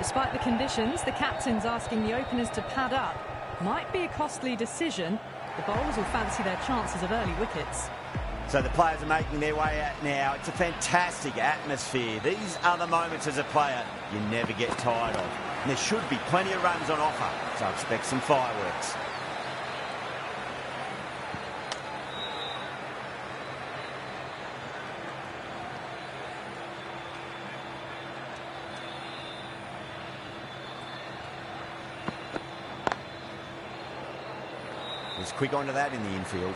Despite the conditions, the captain's asking the openers to pad up. Might be a costly decision. The bowlers will fancy their chances of early wickets. So the players are making their way out now. It's a fantastic atmosphere. These are the moments as a player you never get tired of. And there should be plenty of runs on offer, so expect some fireworks. Was quick onto that in the infield.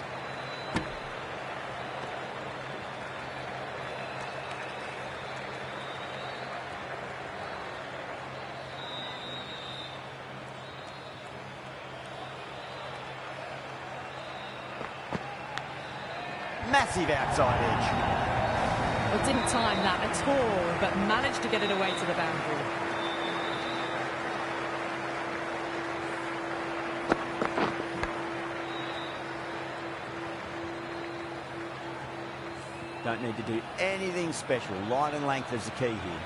Massive outside edge. Well, didn't time that at all, but managed to get it away to the boundary. Don't need to do anything special. Line and length is the key here.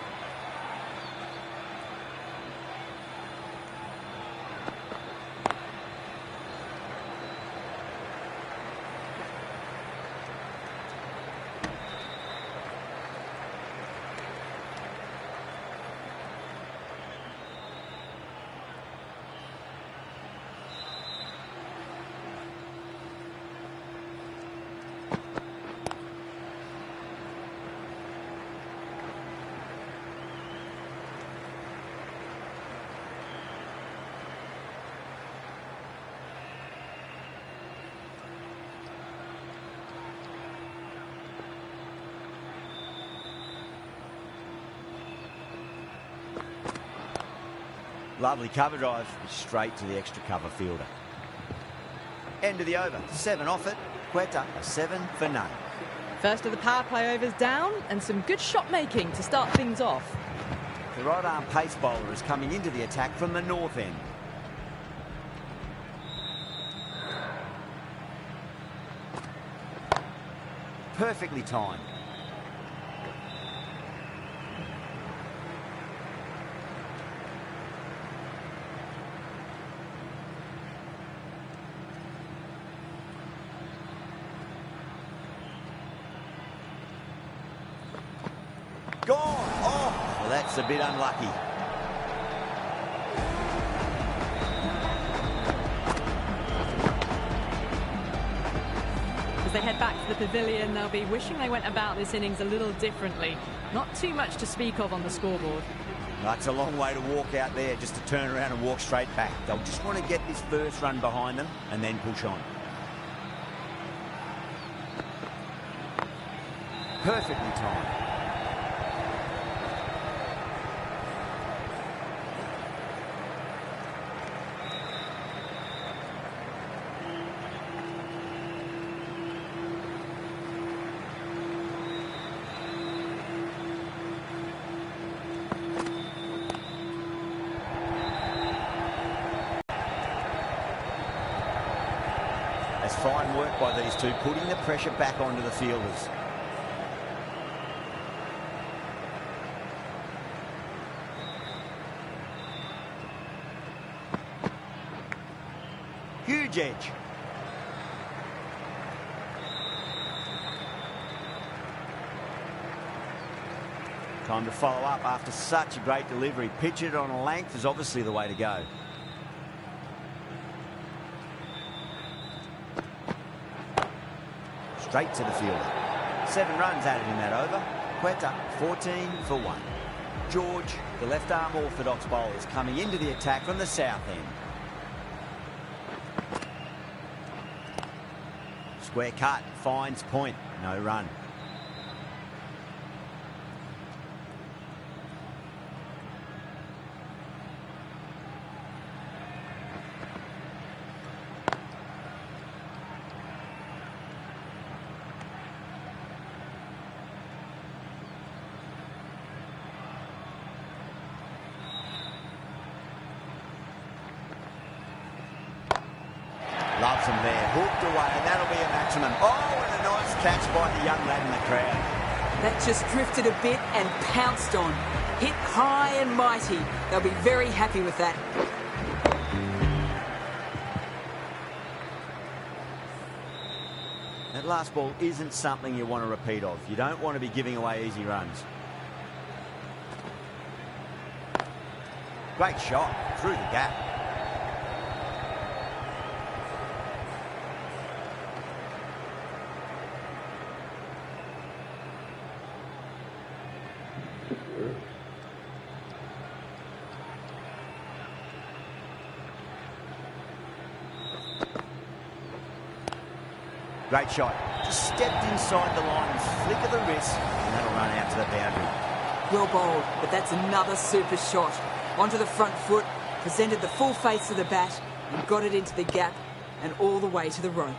Lovely cover drive, straight to the extra cover fielder. End of the over, 7 off it. Queta, a 7 for none. First of the power play overs down, and some good shot making to start things off. The right arm pace bowler is coming into the attack from the north end. Perfectly timed. Gone. Oh, well, that's a bit unlucky. As they head back to the pavilion, they'll be wishing they went about this innings a little differently. Not too much to speak of on the scoreboard. That's a long way to walk out there just to turn around and walk straight back. They'll just want to get this first run behind them and then push on. Perfectly timed. That's fine work by these two, putting the pressure back onto the fielders. Huge edge. Time to follow up after such a great delivery. Pitch it on a length is obviously the way to go. Straight to the fielder. 7 runs added in that over. Queta, 14 for 1. George, the left-arm orthodox bowler, is coming into the attack from the south end. Square cut, finds point, no run. Loves them there, hooked away, and that'll be a maximum. Oh, and a nice catch by the young lad in the crowd. That just drifted a bit and pounced on. Hit high and mighty. They'll be very happy with that. That last ball isn't something you want to repeat of. You don't want to be giving away easy runs. Great shot through the gap. Great shot. Just stepped inside the line and flick of the wrist, and that'll run out to the boundary. Well bowled, but that's another super shot. Onto the front foot, presented the full face of the bat, and got it into the gap and all the way to the rope.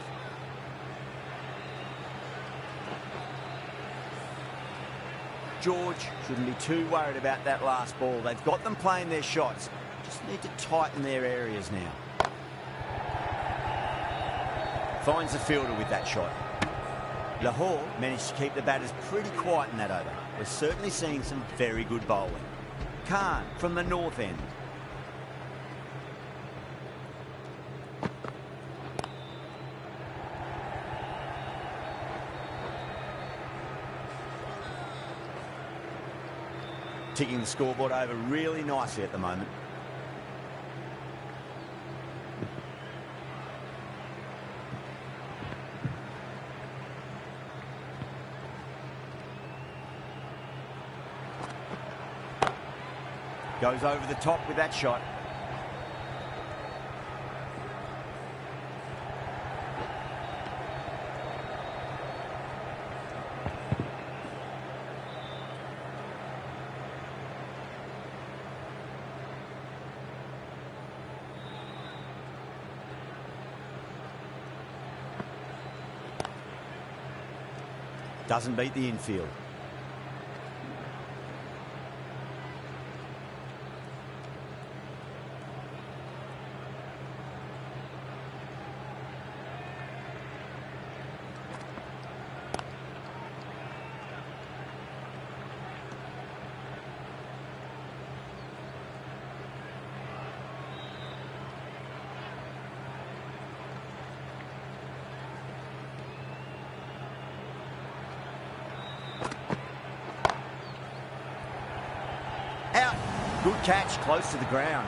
George shouldn't be too worried about that last ball. They've got them playing their shots. Just need to tighten their areas now. Finds the fielder with that shot. Lahore managed to keep the batters pretty quiet in that over. We're certainly seeing some very good bowling. Khan from the north end. Ticking the scoreboard over really nicely at the moment. Goes over the top with that shot. Doesn't beat the infield. Out. Good catch, close to the ground.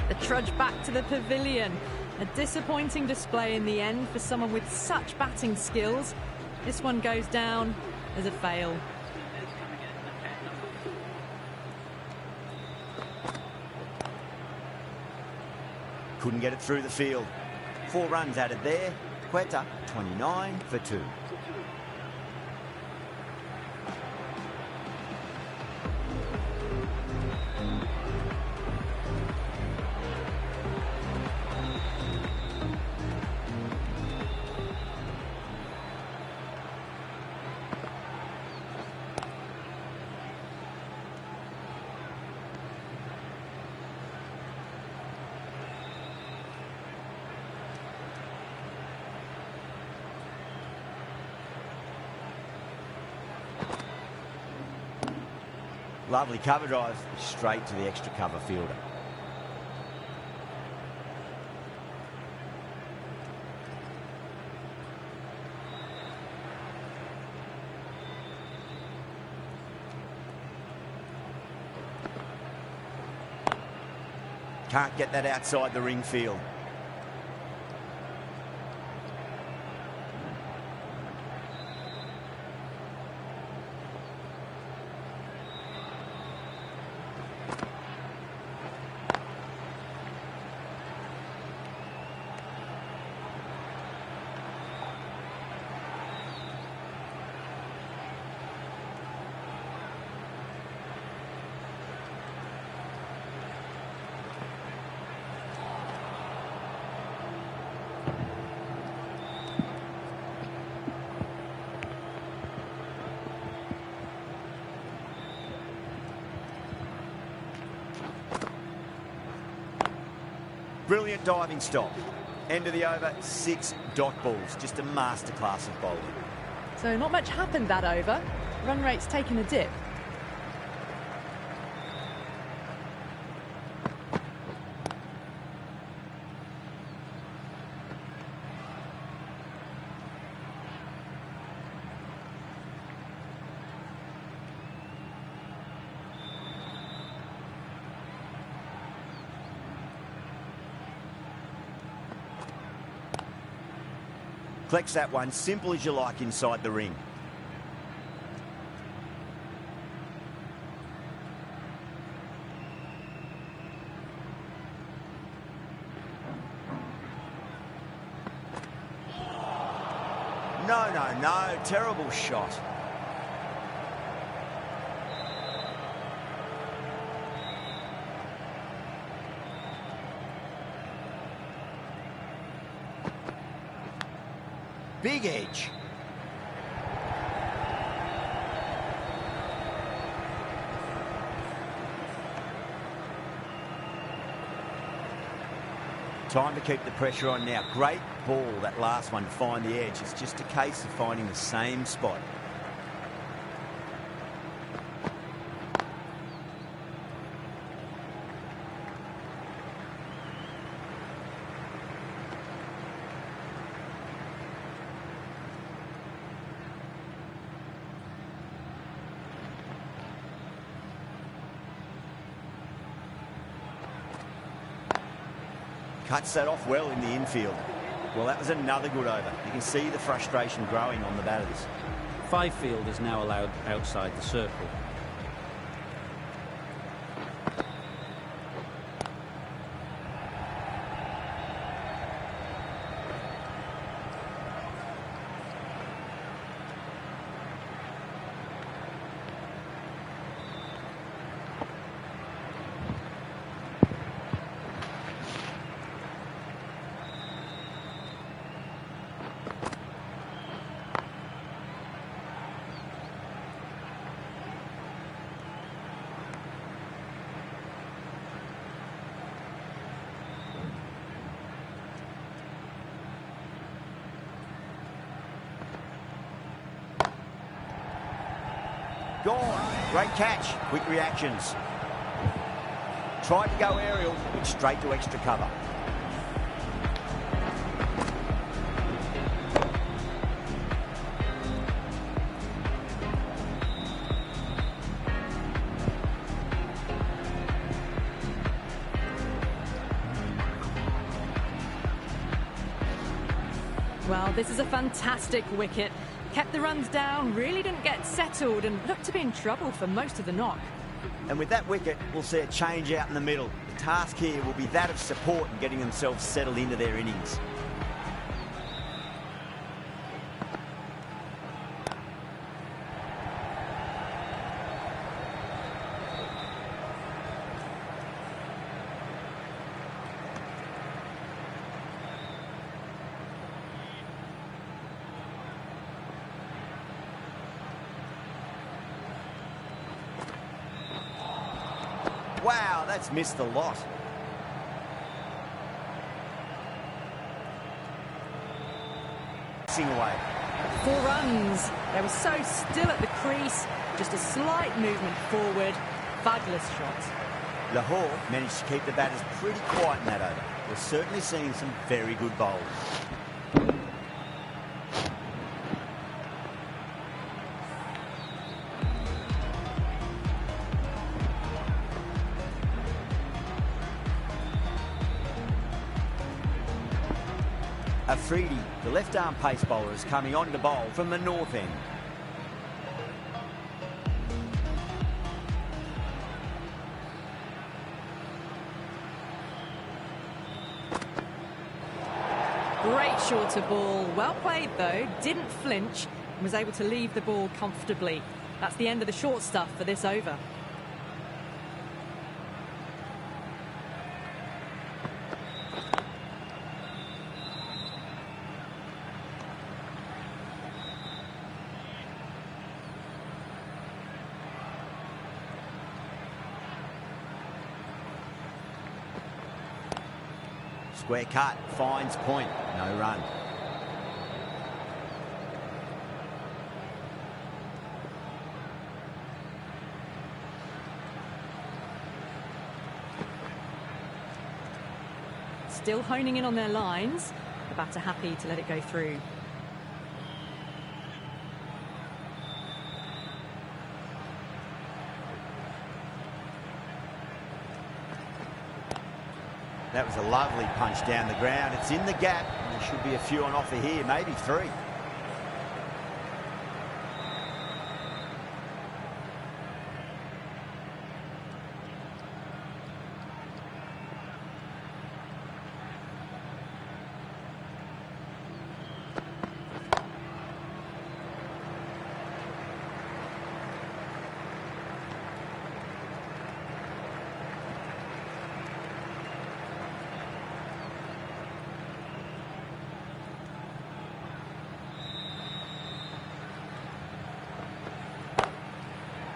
The trudge back to the pavilion. A disappointing display in the end for someone with such batting skills. This one goes down as a fail. Couldn't get it through the field. 4 runs added there. Queta, 29 for 2. Lovely cover drive, straight to the extra cover fielder. Can't get that outside the ring field. Brilliant diving stop. End of the over, 6 dot balls. Just a masterclass of bowling. So not much happened that over. Run rate's taken a dip. Collects that one, simple as you like inside the ring. No, terrible shot. Big edge. Time to keep the pressure on now. Great ball, that last one, to find the edge. It's just a case of finding the same spot. Cuts that off well in the infield. Well, that was another good over. You can see the frustration growing on the batters. 5 field is now allowed outside the circle. Gone. Great catch. Quick reactions. Tried to go aerial, but straight to extra cover. Well, this is a fantastic wicket. Kept the runs down, really didn't get settled and looked to be in trouble for most of the knock. And with that wicket, we'll see a change out in the middle. The task here will be that of support and getting themselves settled into their innings. Wow, that's missed a lot. Away. 4 runs. They were so still at the crease. Just a slight movement forward. Fabulous shot. Lahore managed to keep the batters pretty quiet in that over. We're certainly seeing some very good bowling. Afridi, the left-arm pace bowler, is coming on to bowl from the north end. Great shorter ball. Well played, though. Didn't flinch and was able to leave the ball comfortably. That's the end of the short stuff for this over. Square cut, finds point, no run. Still honing in on their lines. The batter happy to let it go through. That was a lovely punch down the ground. It's in the gap. There should be a few on offer here, maybe 3.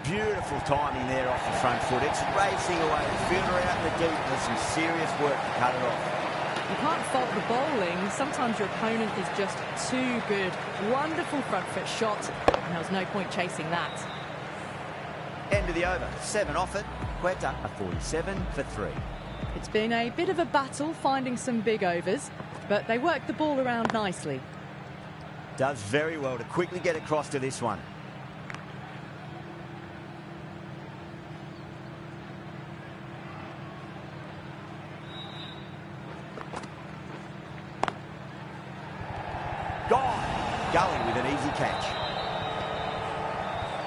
Beautiful timing there off the front foot. It's racing away. The fielder out in the deep. There's some serious work to cut it off. You can't fault the bowling. Sometimes your opponent is just too good. Wonderful front foot shot, and there was no point chasing that. End of the over. 7 off it. Queta a 47 for 3. It's been a bit of a battle finding some big overs, but they worked the ball around nicely. Does very well to quickly get across to this one. Gully with an easy catch.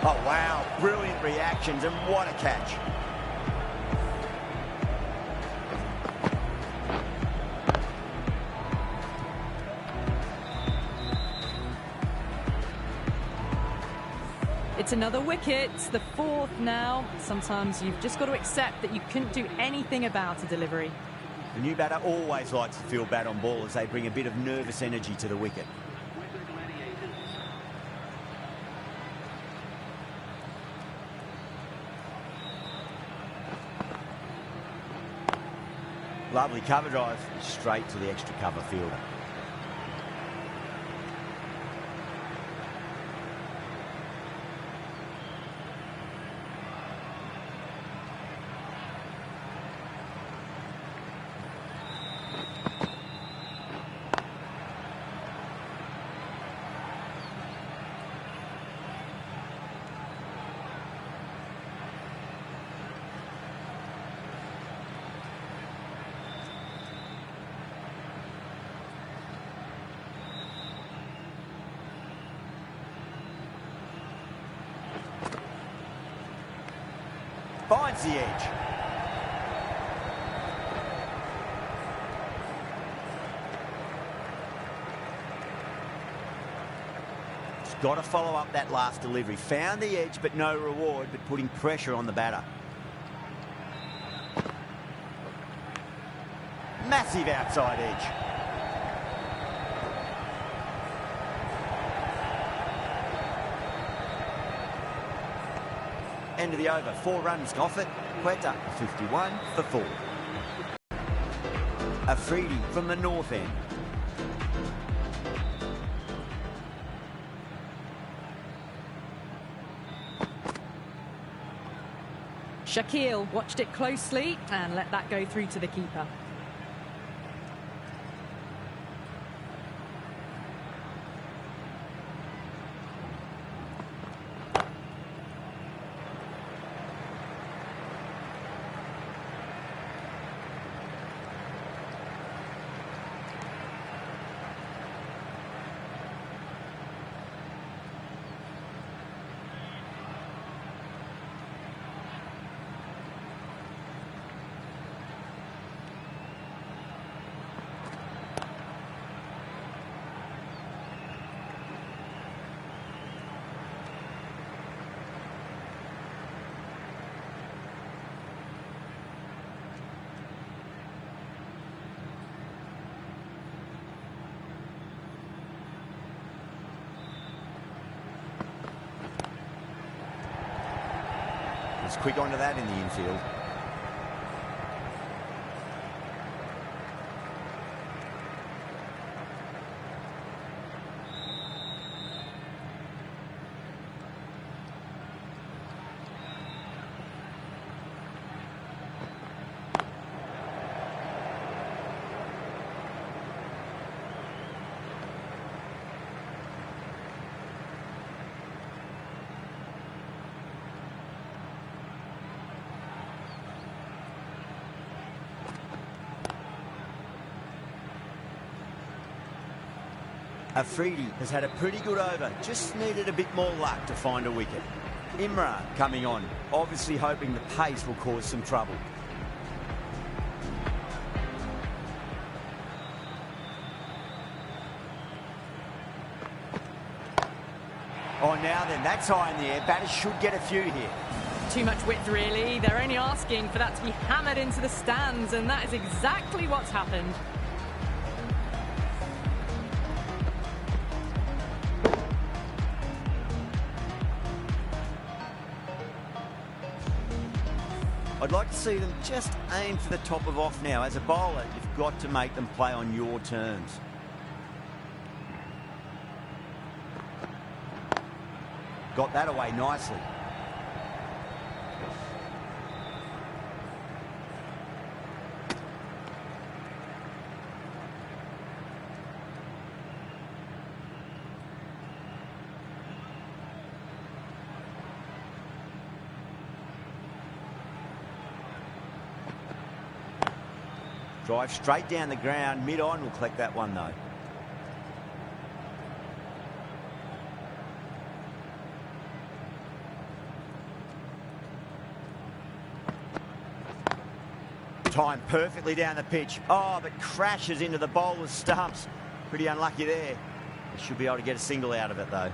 Oh, wow. Brilliant reactions, and what a catch. It's another wicket. It's the 4th now. Sometimes you've just got to accept that you couldn't do anything about a delivery. The new batter always likes to feel bat on ball as they bring a bit of nervous energy to the wicket. Lovely cover drive, straight to the extra cover fielder. Finds the edge. He's got to follow up that last delivery. Found the edge, but no reward, but putting pressure on the batter. Massive outside edge. End of the over. 4 runs off it. Queta 51 for 4. Afridi from the north end. Shakil watched it closely and let that go through to the keeper. He's quick onto that in the infield. Afridi has had a pretty good over, just needed a bit more luck to find a wicket. Imran coming on, obviously hoping the pace will cause some trouble. Oh, now then, that's high in the air. Batters should get a few here. Too much width, really. They're only asking for that to be hammered into the stands, and that is exactly what's happened. I'd like to see them just aim for the top of off now. As a bowler, you've got to make them play on your terms. Got that away nicely. Drive straight down the ground, mid-on, will collect that one though. Timed perfectly down the pitch. Oh, but crashes into the bowler's stumps. Pretty unlucky there. They should be able to get a single out of it though.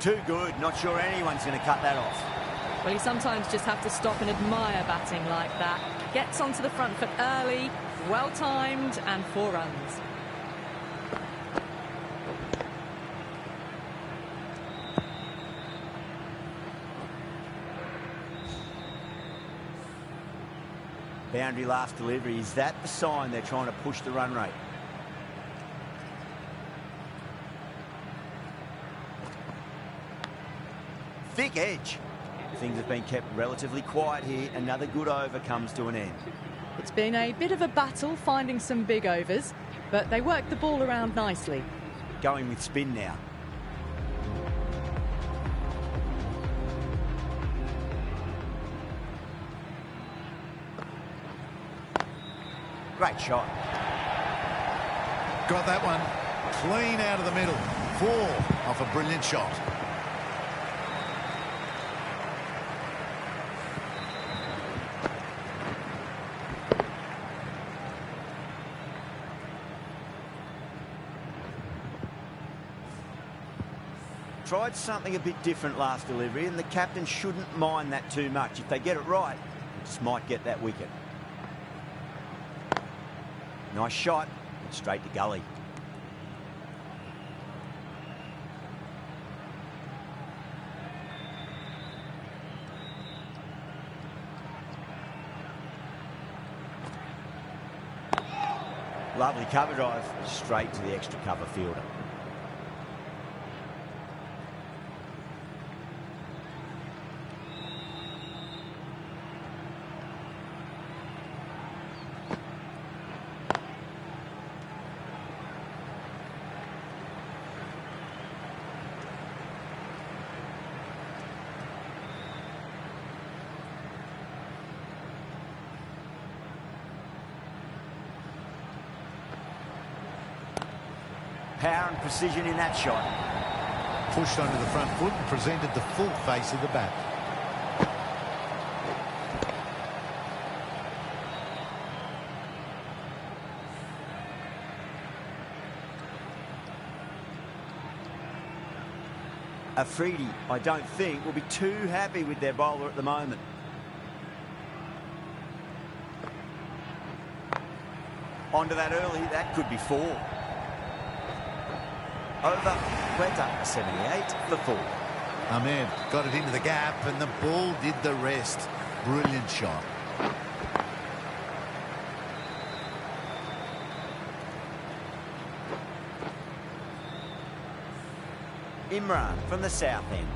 Too good. Not sure anyone's going to cut that off. Well, you sometimes just have to stop and admire batting like that. Gets onto the front foot early, well-timed, and 4 runs. Boundary last delivery. Is that the sign they're trying to push the run rate? Thick edge. Things have been kept relatively quiet here. Another good over comes to an end. It's been a bit of a battle finding some big overs, but they worked the ball around nicely. Going with spin now. Great shot. Got that one clean out of the middle. 4 off a brilliant shot. Tried something a bit different last delivery, and the captain shouldn't mind that too much. If they get it right, they just might get that wicket. Nice shot, and straight to gully. Lovely cover drive, straight to the extra cover fielder. Power and precision in that shot. Pushed onto the front foot and presented the full face of the bat. Afridi, I don't think, will be too happy with their bowler at the moment. Onto that early, that could be 4. Over, Queta, 78 for 4. Ahmed got it into the gap and the ball did the rest. Brilliant shot. Imran from the south end.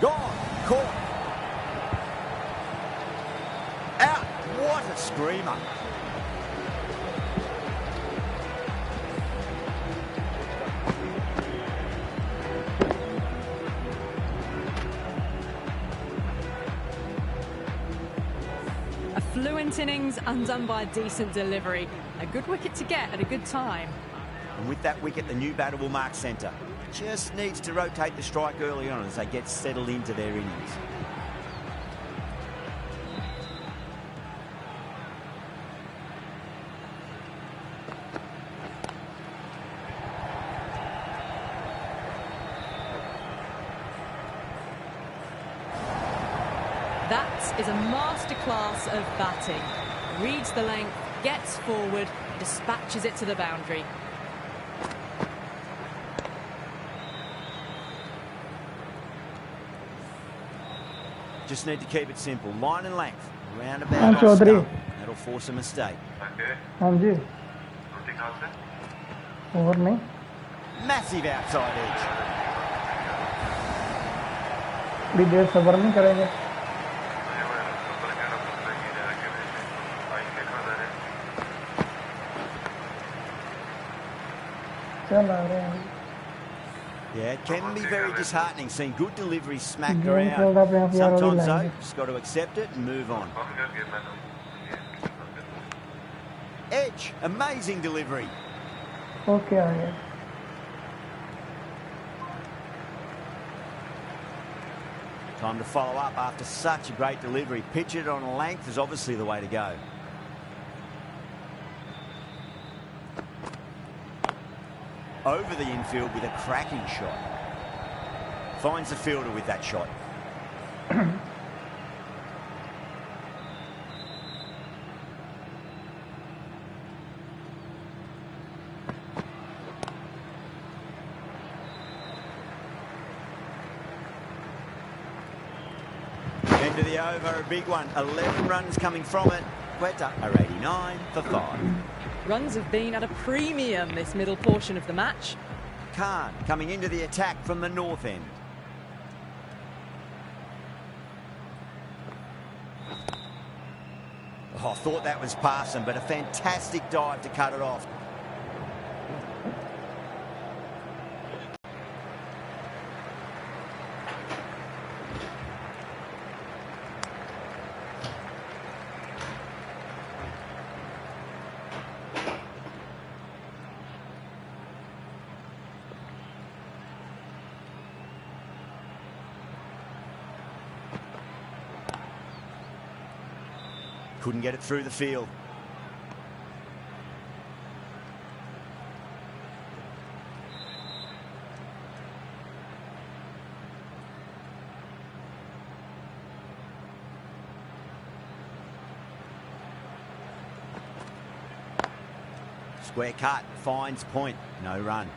Gone, caught. Out, what a screamer. brilliant innings undone by a decent delivery. A good wicket to get at a good time. And with that wicket, the new batter will mark centre. Just needs to rotate the strike early on as they get settled into their innings. That is a masterclass of batting. Reads the length, gets forward, dispatches it to the boundary. Just need to keep it simple. Line and length. Round about off Chaudhary. stump. That'll force a mistake. हाँ जी over नहीं Massive outside edge. थोड़ी देर सब्र नहीं करेंगे चल आ रहे हैं Yeah, it can be very disheartening seeing good deliveries smacked Game around. filled up and we are already Sometimes though, lying. just got to accept it and move on. Edge, amazing delivery. Okay आ गया Time to follow up after such a great delivery. Pitch it on length is obviously the way to go. Over the infield with a cracking shot. Finds the fielder with that shot. End of the over, a big one. 11 runs coming from it. Queta are 89 for 5. Runs have been at a premium this middle portion of the match. Khan coming into the attack from the north end. Oh, I thought that was past him, but a fantastic dive to cut it off. Couldn't get it through the field. Square cut, finds point, no run.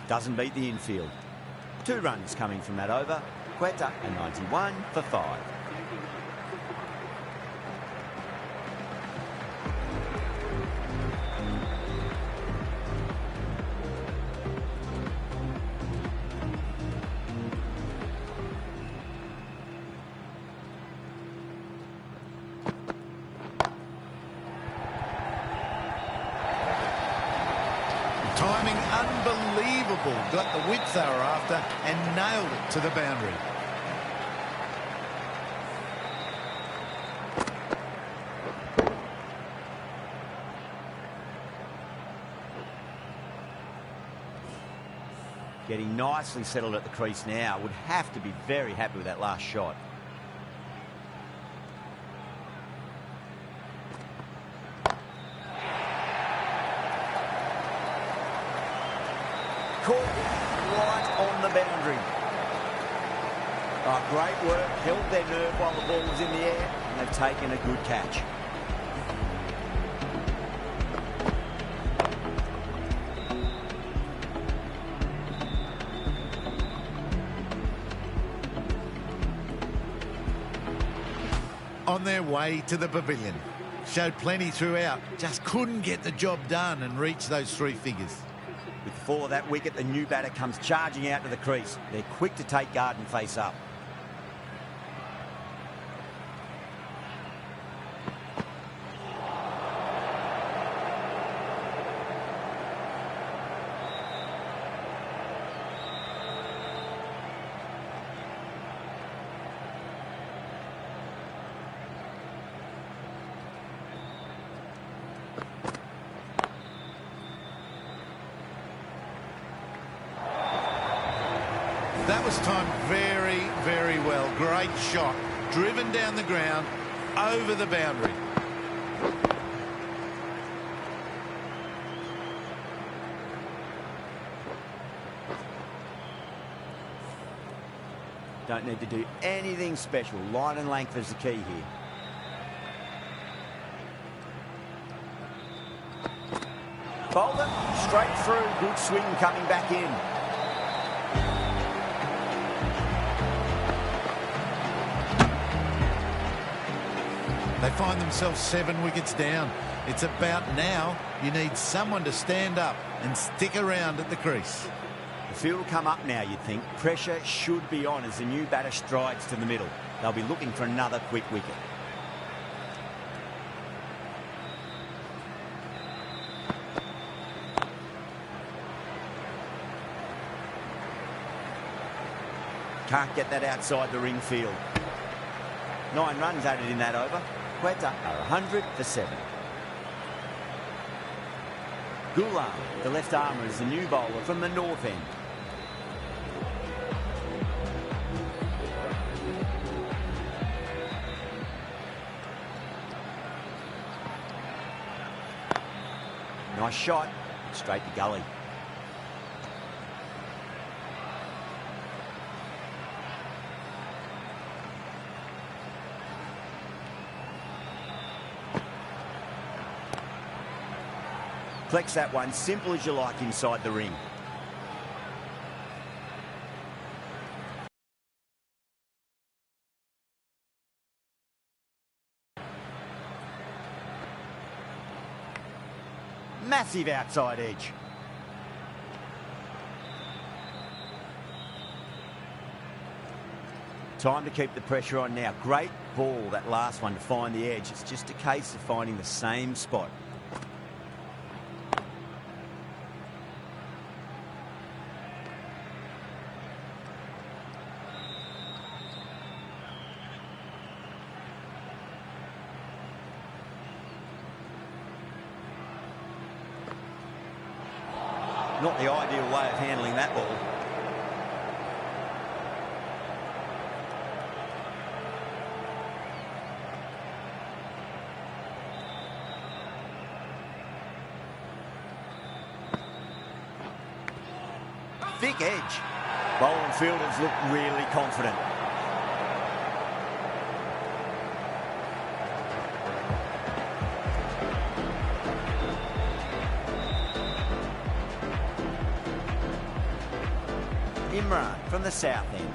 Doesn't beat the infield. 2 runs coming from that over. Queta a 91 for 5. Timing unbelievable. Got the width they were after and nailed it to the boundary. Getting nicely settled at the crease now. Would have to be very happy with that last shot. Caught right on the boundary. Oh, great work. Held their nerve while the ball was in the air, and they've taken a good catch. on their way to the pavilion. Showed plenty throughout, just couldn't get the job done and reach those 3 figures. With the fall of that wicket, the new batter comes charging out to the crease. They're quick to take guard and face up. That was timed very, very well. Great shot. Driven down the ground, over the boundary. Don't need to do anything special. Line and length is the key here. Bowled it straight through. Good swing coming back in. They find themselves 7 wickets down. It's about now. You need someone to stand up and stick around at the crease. The field will come up now, you'd think. Pressure should be on as the new batter strides to the middle. They'll be looking for another quick wicket. Can't get that outside the ring field. 9 runs added in that over. Queta are 100 for 7. Gulam, the left armour, is the new bowler from the north end. Nice shot, straight to gully. Flex that one, simple as you like inside the ring. Massive outside edge. Time to keep the pressure on now. Great ball, that last one, to find the edge. It's just a case of finding the same spot. Not the ideal way of handling that ball. Thick edge. Bowling fielders look really confident. Imran from the south end.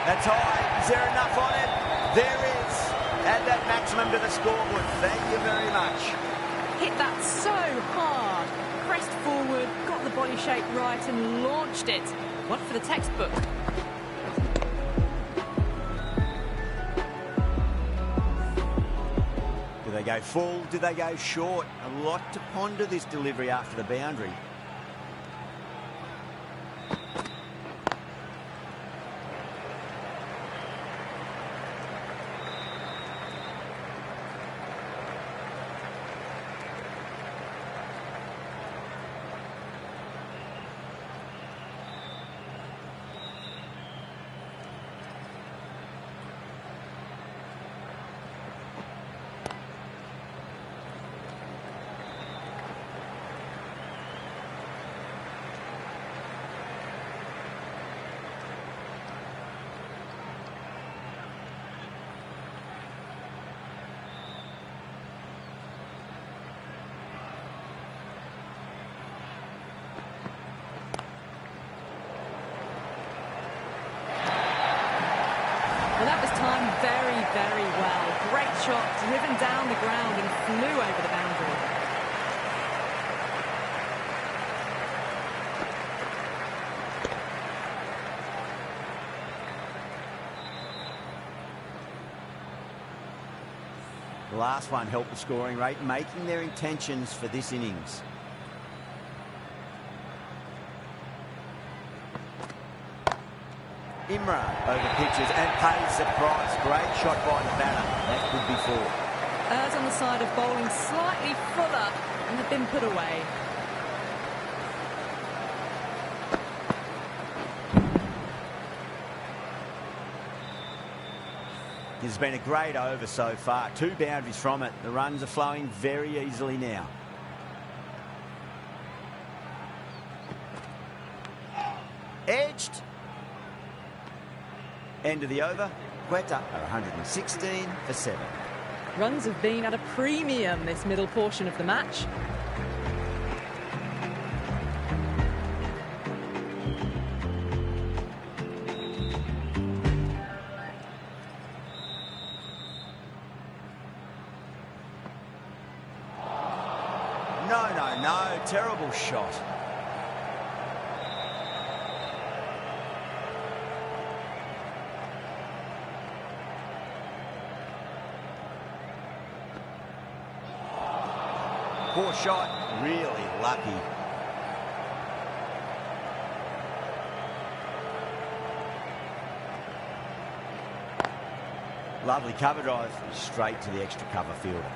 That's high. Is there enough on it? There is. Add that maximum to the scoreboard. Thank you very much. Hit that so hard. Pressed forward, got the body shape right and launched it. One for the textbook. Do they go full? Do they go short? A lot to ponder this delivery after the boundary. shot driven down the ground and flew over the boundary. The last one helped the scoring rate, making their intentions for this innings. Imran over pitches and pays the price. Great shot by the batter. That could be four. Errs on the side of bowling slightly fuller and have been put away. It's been a great over so far. 2 boundaries from it. The runs are flowing very easily now. Edged. End of the over. Queta are 116 for 7. Runs have been at a premium this middle portion of the match. No, terrible shot. Poor shot, really lucky. Lovely cover drive, straight to the extra cover fielder.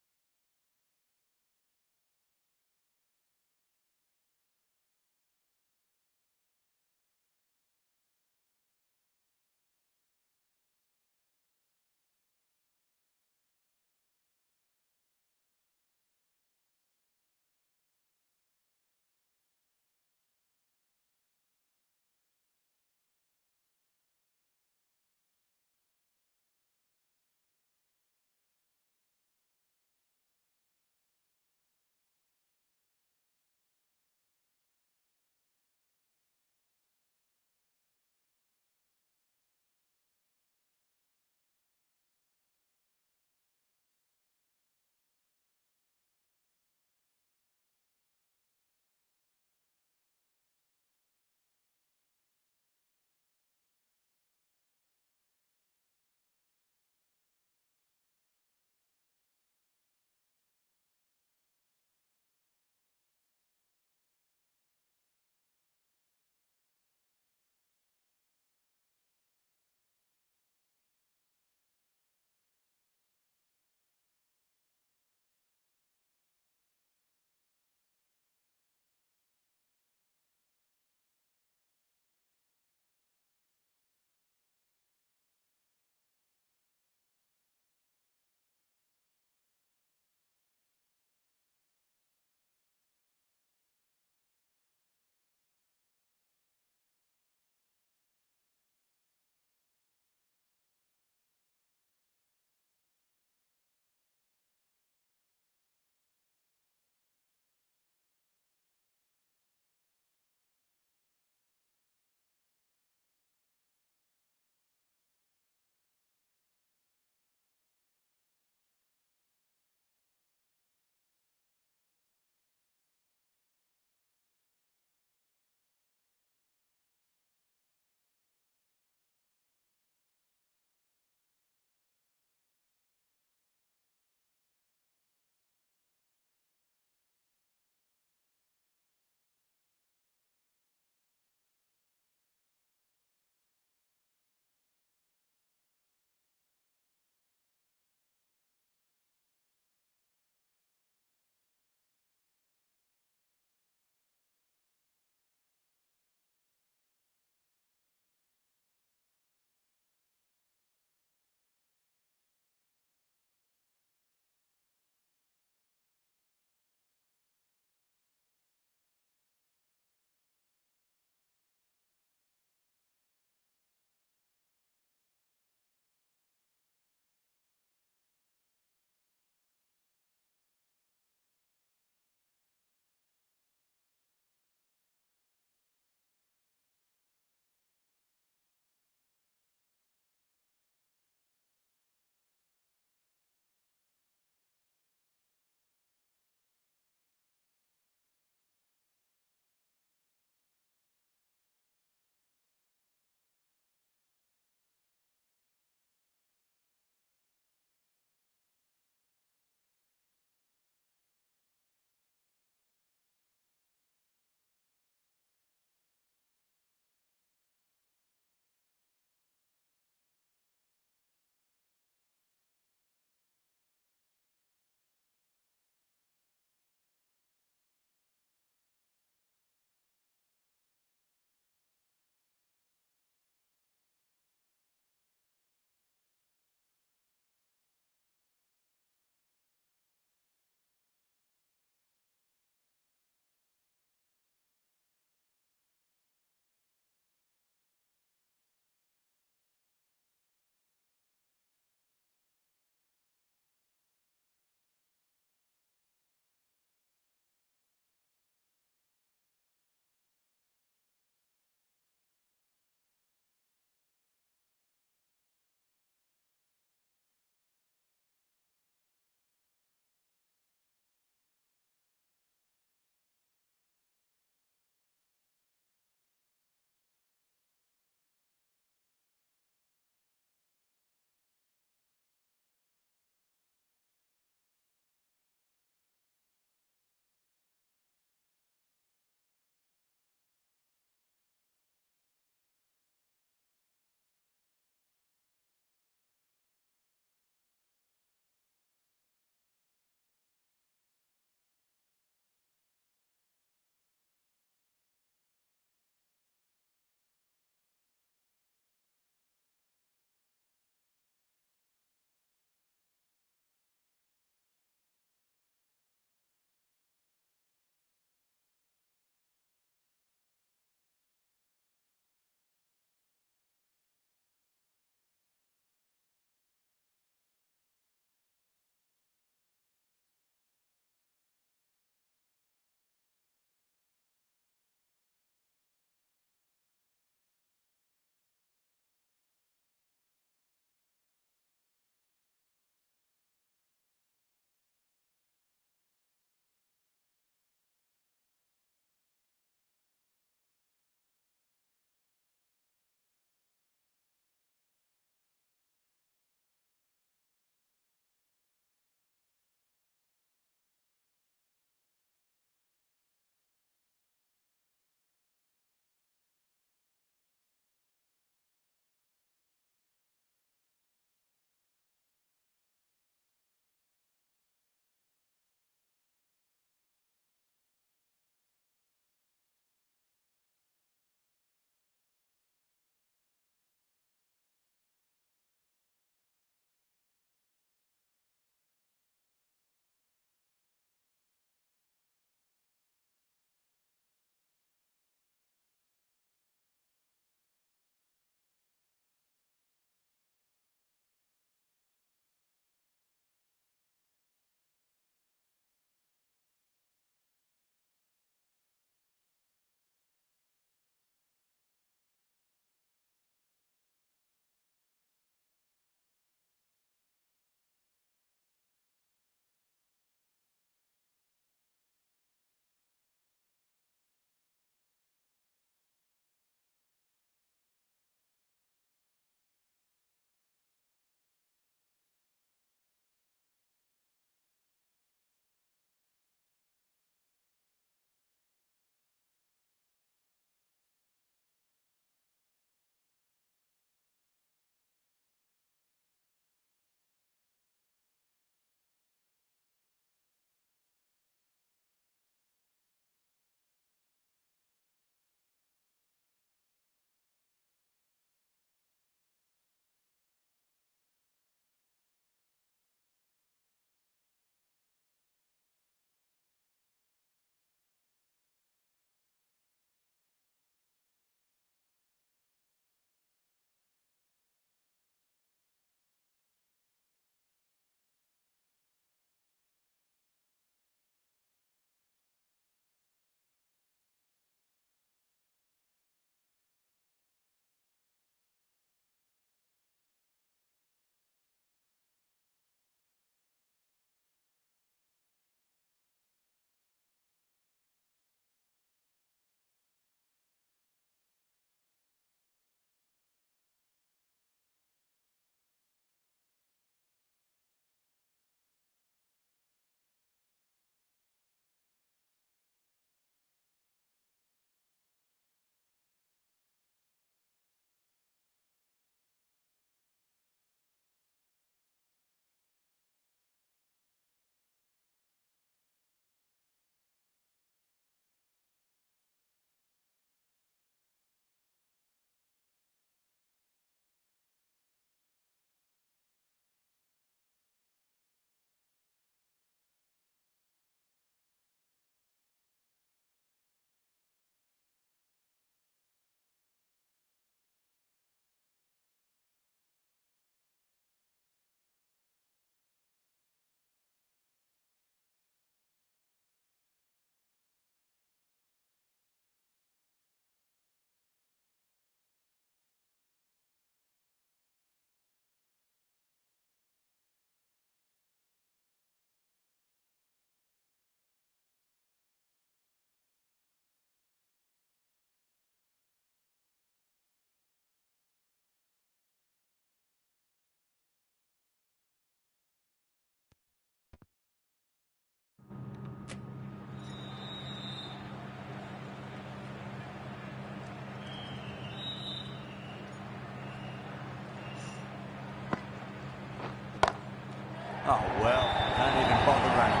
Oh, well, don't even bother running.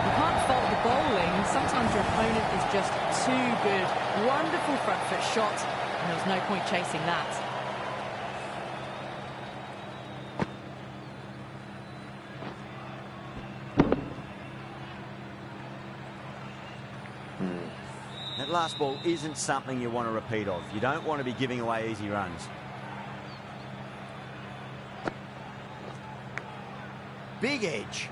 You can't fault the bowling. Sometimes your opponent is just too good. Wonderful front foot shot, and there was no point chasing that. That last ball isn't something you want to repeat of. You don't want to be giving away easy runs. Big edge.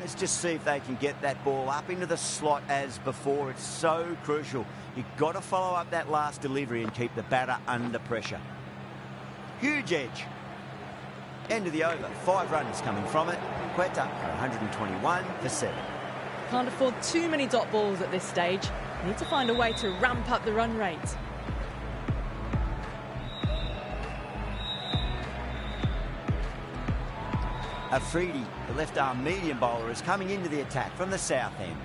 Let's just see if they can get that ball up into the slot as before. It's so crucial. You've got to follow up that last delivery and keep the batter under pressure. Huge edge. End of the over. 5 runs coming from it. Queta are 121 for 7. Can't afford too many dot balls at this stage. Need to find a way to ramp up the run rate. Afridi, the left-arm medium bowler, is coming into the attack from the south end.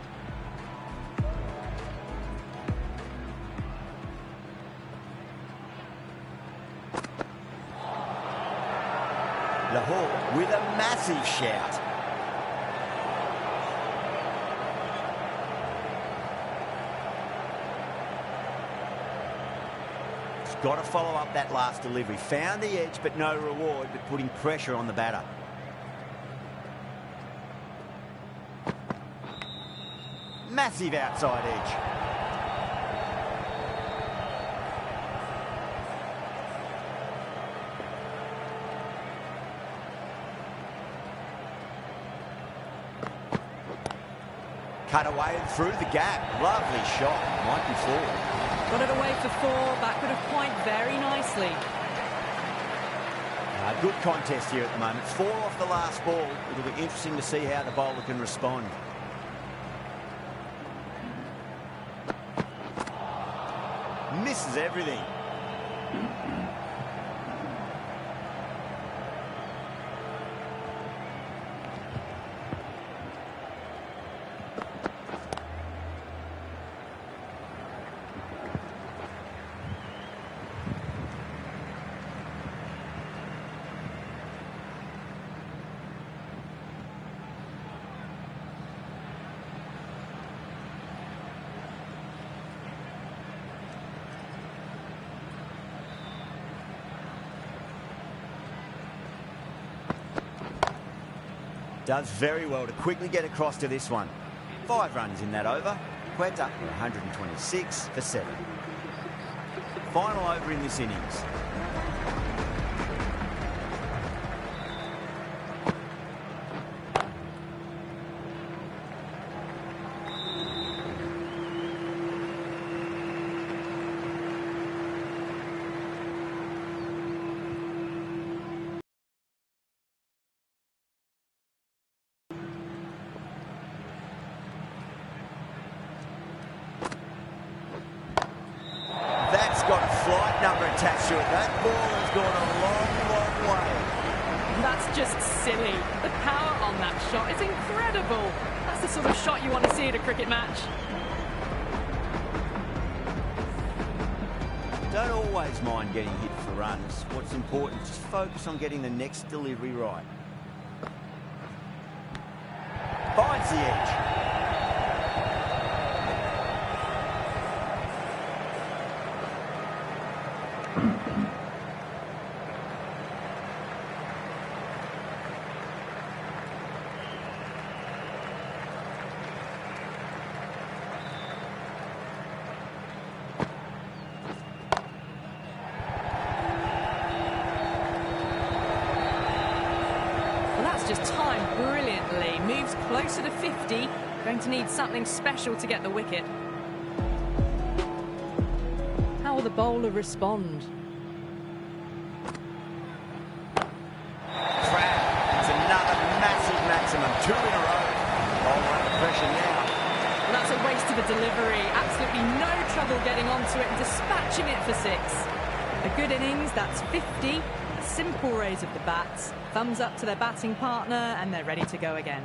Lahore with a massive shout. He's got to follow up that last delivery. Found the edge, but no reward, but putting pressure on the batter. Massive outside edge. Cut away and through the gap. Lovely shot. Might be 4. Got it away for 4. Backward of point very nicely. Good contest here at the moment. 4 off the last ball. It'll be interesting to see how the bowler can respond. Misses everything. Does very well to quickly get across to this one. 5 runs in that over. Queta 126 for 7. Final over in this innings. That's got a flight number attached to it. That ball has gone a long, long way. That's just silly. The power on that shot is incredible. That's the sort of shot you want to see at a cricket match. Don't always mind getting hit for runs. What's important is just focus on getting the next delivery right. Finds the edge. Just timed brilliantly. Moves closer to 50. Going to need something special to get the wicket. How will the bowler respond? Crab. It's another massive maximum. 2 in a row. Bowler under pressure now. Well, that's a waste of a delivery. Absolutely no trouble getting onto it and dispatching it for 6. A good innings. That's 50. Simple raise of the bats, thumbs up to their batting partner, and they're ready to go again.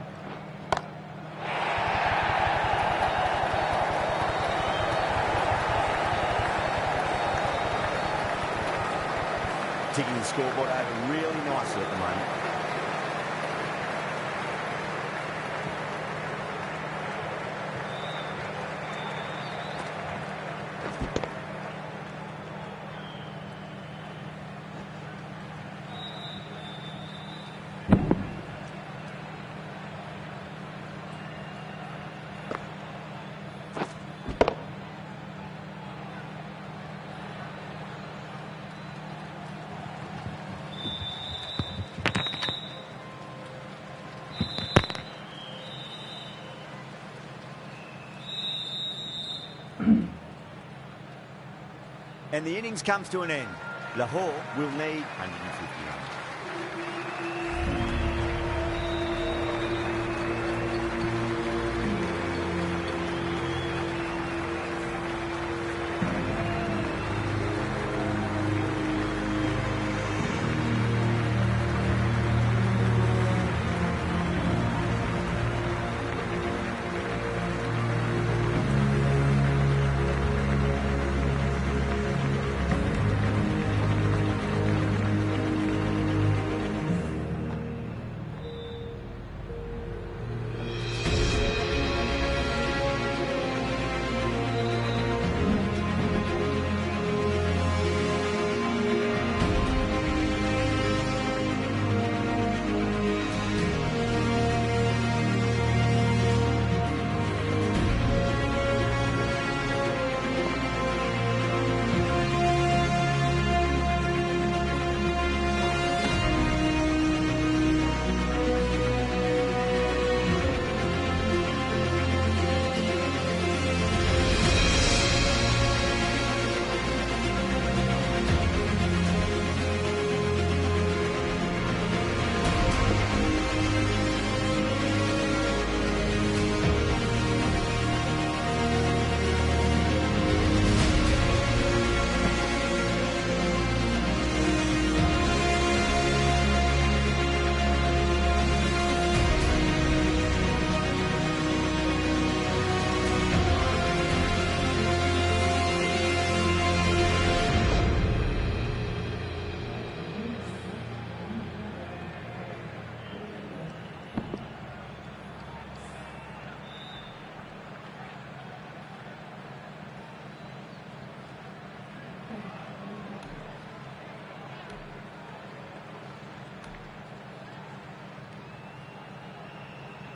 ticking the scoreboard over really nicely at the moment. And the innings comes to an end. Lahore will need 150 runs.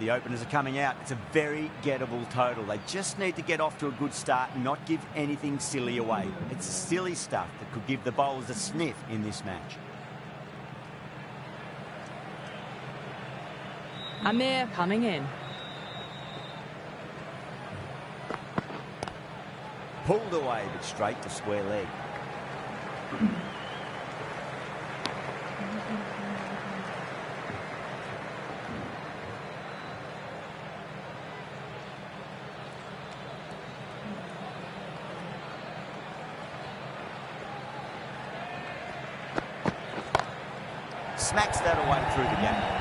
The openers are coming out. It's a very gettable total. They just need to get off to a good start and not give anything silly away. It's silly stuff that could give the bowlers a sniff in this match. Amir coming in. Pulled away, but straight to square leg. Smacks that away through the gap.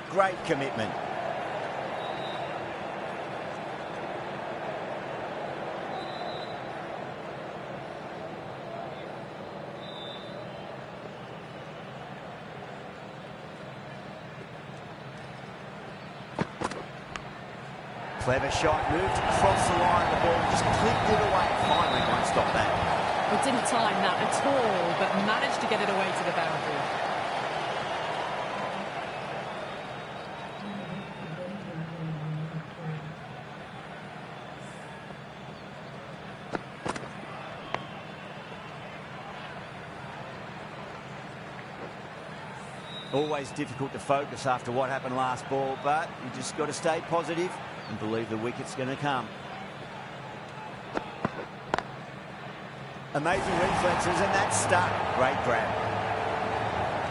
Great commitment. Clever shot, moved across the line, the ball just clipped it away. Finally won't stop that. It didn't time that at all, but managed to get it away to the boundary. Always difficult to focus after what happened last ball, but you just got to stay positive and believe the wicket's going to come. Amazing reflexes, and that's stuck. Great grab.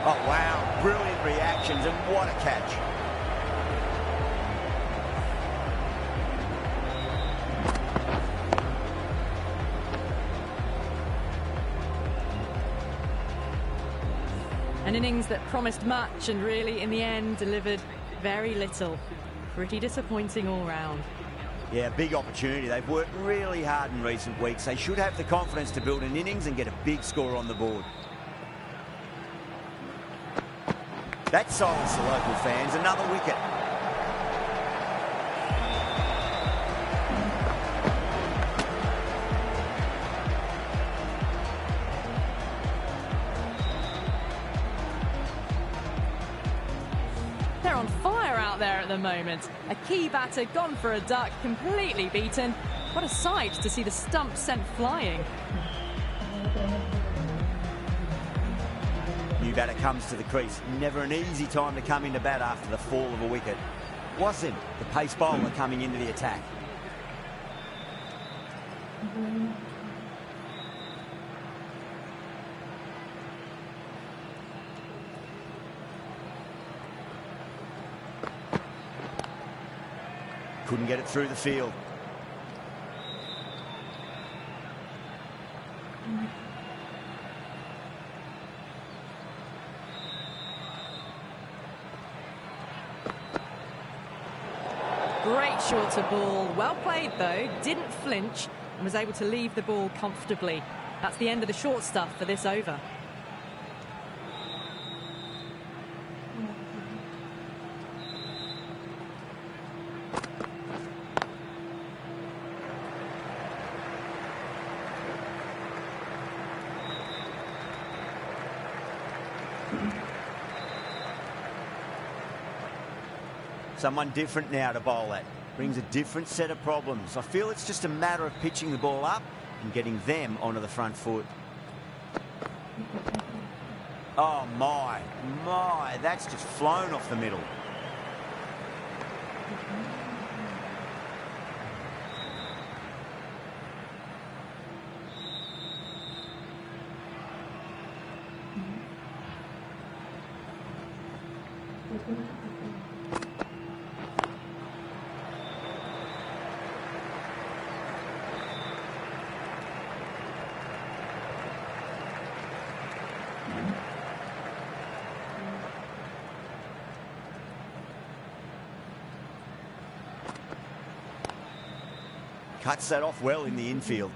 Oh, wow. Brilliant reactions, and what a catch. An innings that promised much and really, in the end, delivered very little. Pretty disappointing all round. Yeah, big opportunity. They've worked really hard in recent weeks. They should have the confidence to build an innings and get a big score on the board. That silenced the local fans. Another wicket. They're on fire out there at the moment. A key batter gone for a duck, completely beaten. What a sight to see the stumps sent flying. New batter comes to the crease. Never an easy time to come into bat after the fall of a wicket. Wasim, the pace bowler, coming into the attack. Couldn't get it through the field. Great short to ball. Well played, though. Didn't flinch and was able to leave the ball comfortably. That's the end of the short stuff for this over. Someone different now to bowl at. Brings a different set of problems. I feel it's just a matter of pitching the ball up and getting them onto the front foot. Oh, my. That's just flown off the middle. Cuts that off well in the infield.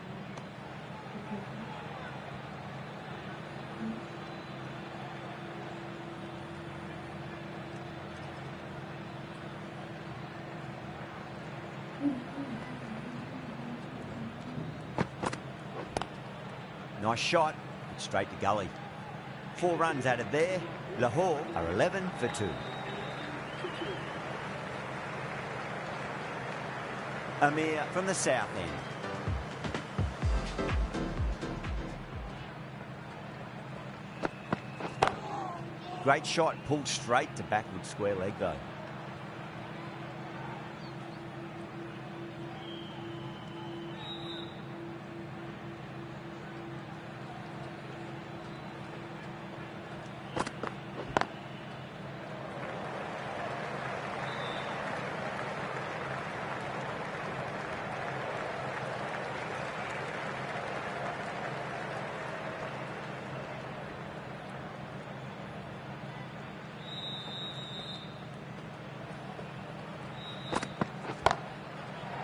Nice shot, straight to gully. 4 runs added there. Lahore are 11 for 2. Amir from the south end. Great shot, pulled straight to backward square leg though.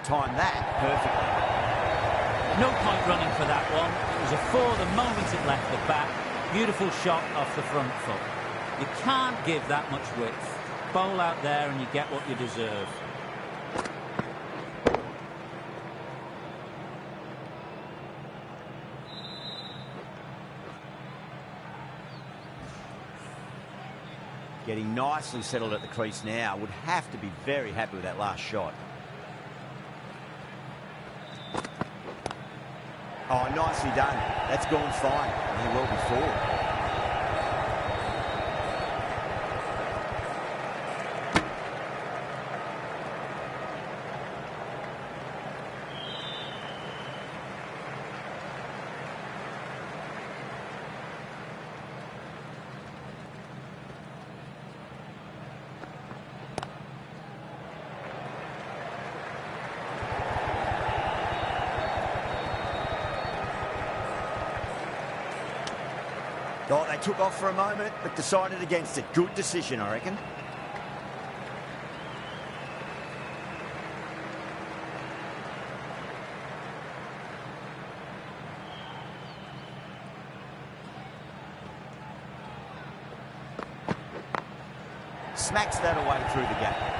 Timed that perfectly. No point running for that one. It was a 4 the moment it left the bat. Beautiful shot off the front foot. You can't give that much width. Bowl out there and you get what you deserve. Getting nicely settled at the crease now. Would have to be very happy with that last shot. Oh, nicely done. That's gone fine. May well be 4. Oh, they took off for a moment, but decided against it. Good decision, I reckon. Smacks that away through the gap.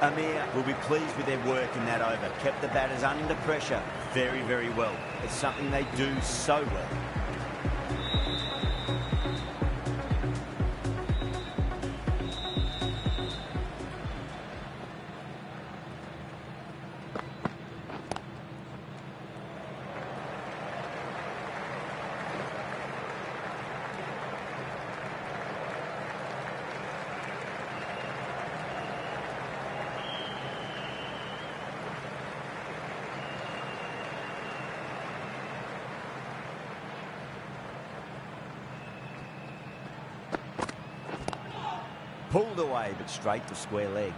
Amir will be pleased with their work in that over. Kept the batters under pressure very, very well. It's something they do so well. Pulled away, but straight to square leg.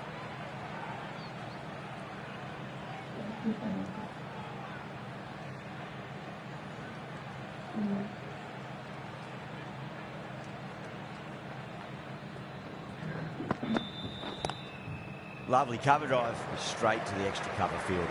Lovely cover drive, straight to the extra cover fielder.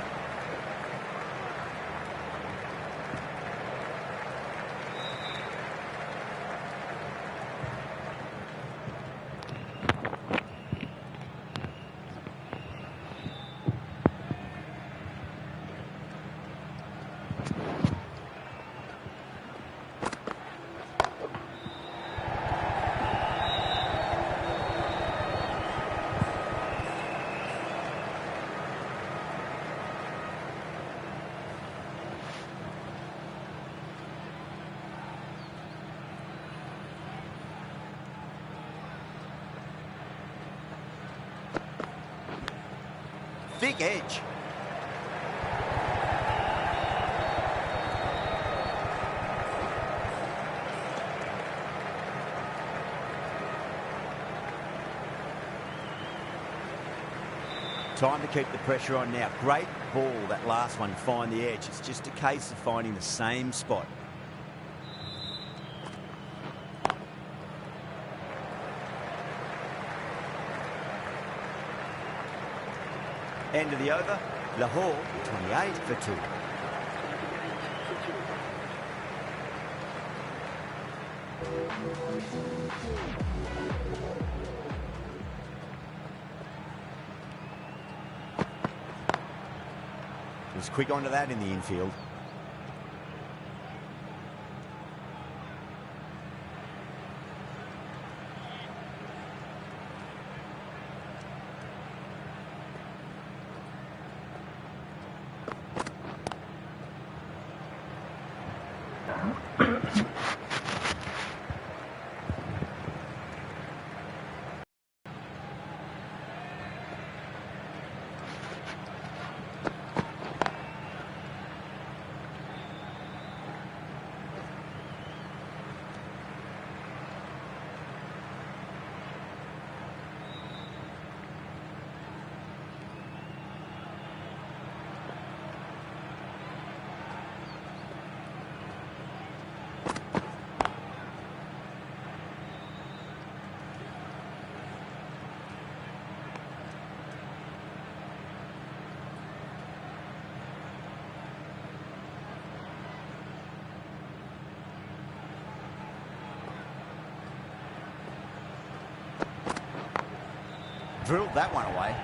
Thick edge. Time to keep the pressure on now. Great ball, that last one, find the edge. It's just a case of finding the same spot. End of the over, Lahore 28 for 2. Was quick onto that in the infield. Drilled that one away.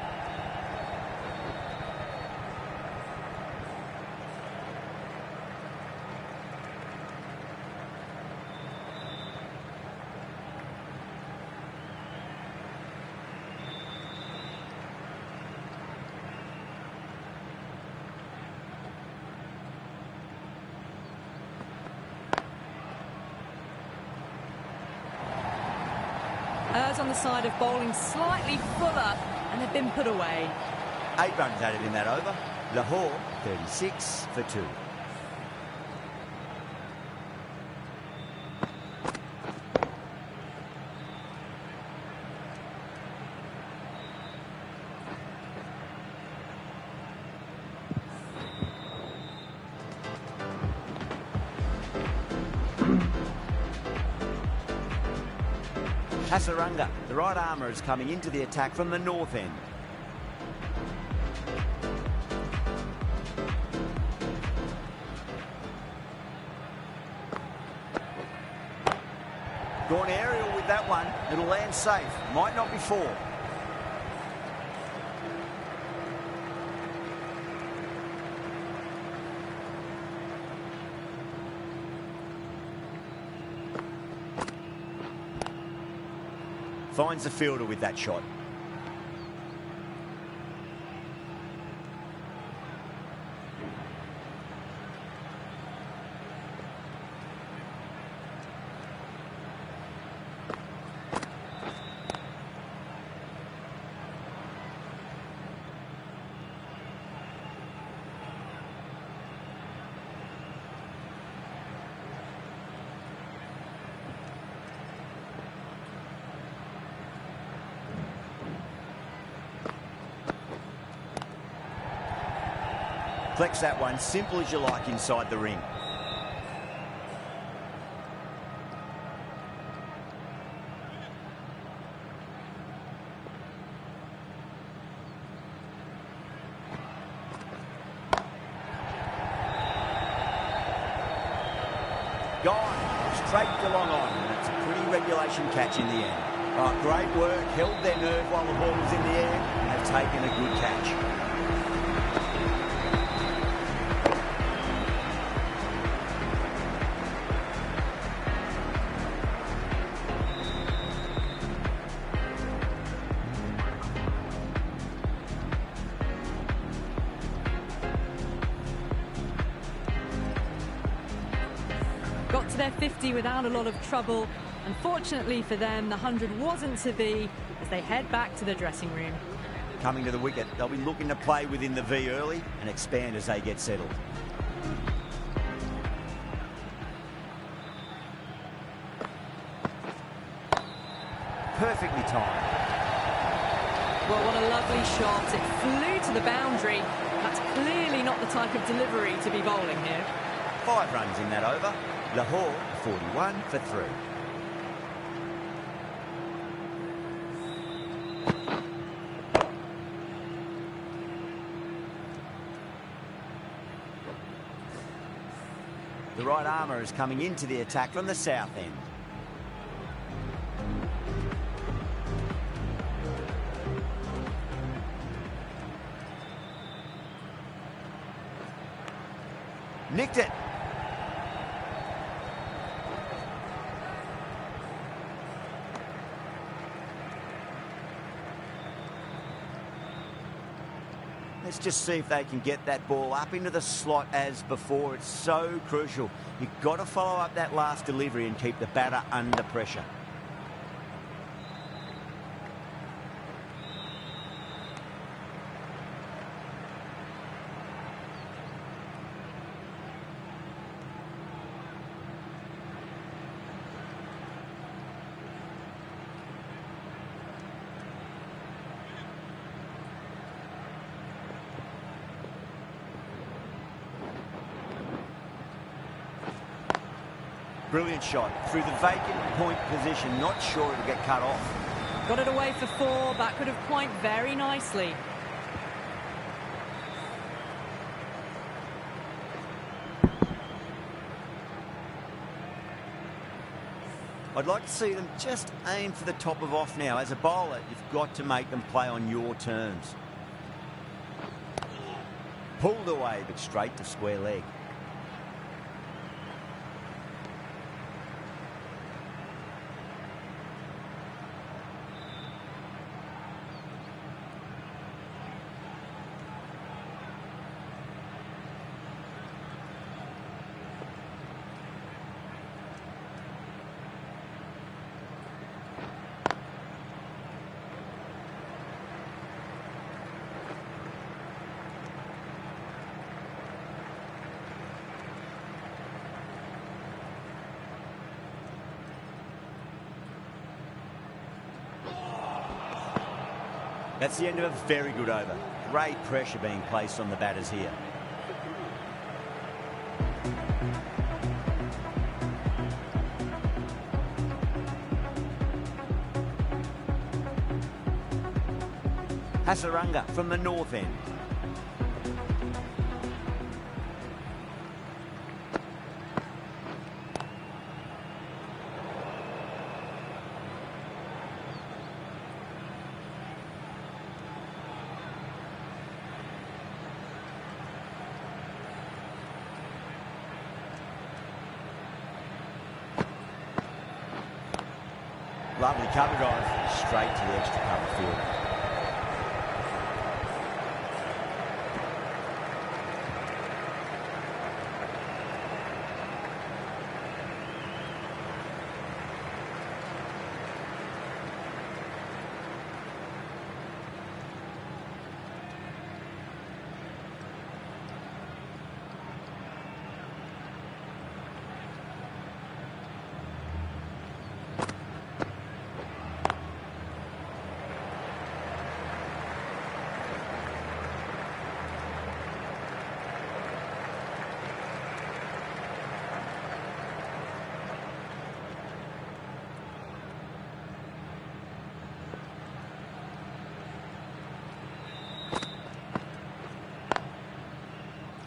Errs on the side of bowling slightly fuller, and they've been put away. 8 runs added in that over. Lahore 36 for 2. Hasarunga, the right armour, is coming into the attack from the north end. Gone aerial with that one. It'll land safe. Might not be four. Finds the fielder with that shot. Flex that one, simple as you like, inside the ring. Gone, straight to long on, and it's a pretty regulation catch in the end. Oh, great work, held their nerve while the ball was in the air, and have taken a good catch. Got to their 50 without a lot of trouble. Unfortunately for them, the 100 wasn't to be as they head back to the dressing room. Coming to the wicket, they'll be looking to play within the V early and expand as they get settled. Perfectly timed. Well, what a lovely shot. It flew to the boundary. That's clearly not the type of delivery to be bowling here. 5 runs in that over. Lahore, 41 for 3. The right armour is coming into the attack from the south end. Nicked it. Let's just see if they can get that ball up into the slot as before. It's so crucial. You've got to follow up that last delivery and keep the batter under pressure. Brilliant shot through the vacant point position. Not sure it'll get cut off. Got it away for 4. That could have quite very nicely. I'd like to see them just aim for the top of off now. As a bowler, you've got to make them play on your terms. Pulled away, but straight to square leg. That's the end of a very good over. Great pressure being placed on the batters here. Hasarunga from the north end. Lovely cover drive, straight to the extra cover field.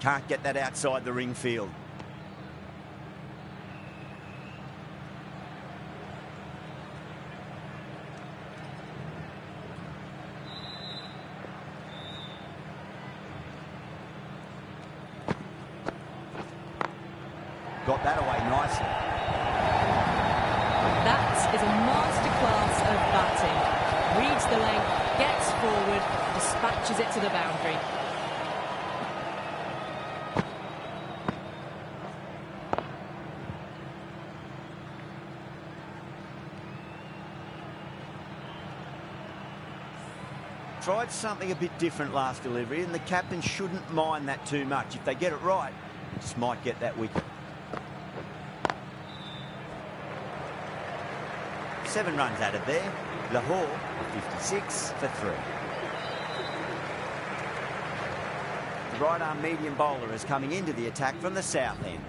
Can't get that outside the ring field. Got that away nicely. That is a masterclass of batting. Reads the length, gets forward, dispatches it to the boundary. Tried something a bit different last delivery, and the captain shouldn't mind that too much. If they get it right, they just might get that wicket. 7 runs added there. Lahore 56 for 3. The right-arm medium bowler is coming into the attack from the south end.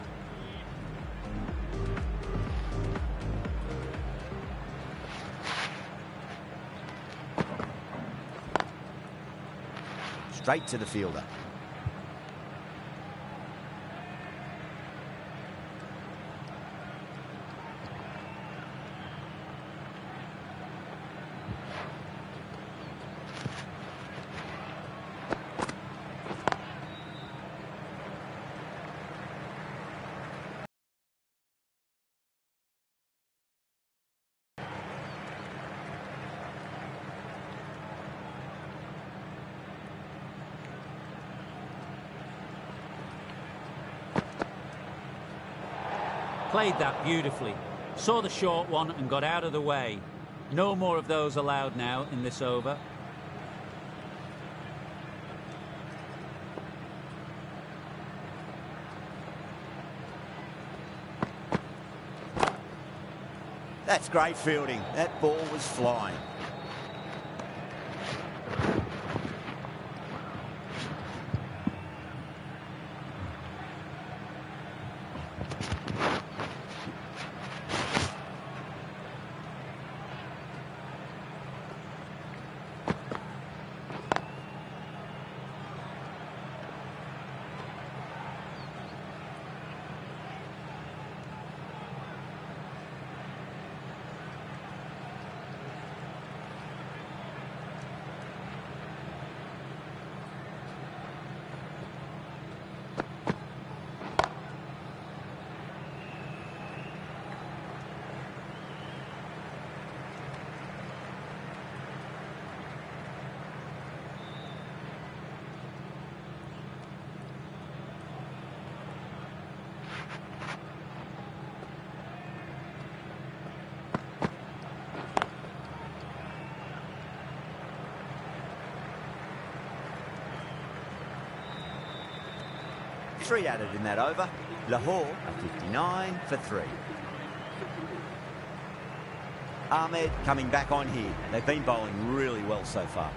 Straight to the fielder. Played that beautifully. Saw the short one and got out of the way. No more of those allowed now in this over. That's great fielding. That ball was flying. Three added in that over. Lahore 59 for 3. Ahmed coming back on here. They've been bowling really well so far.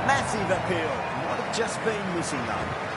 Massive appeal. What a just been missing though.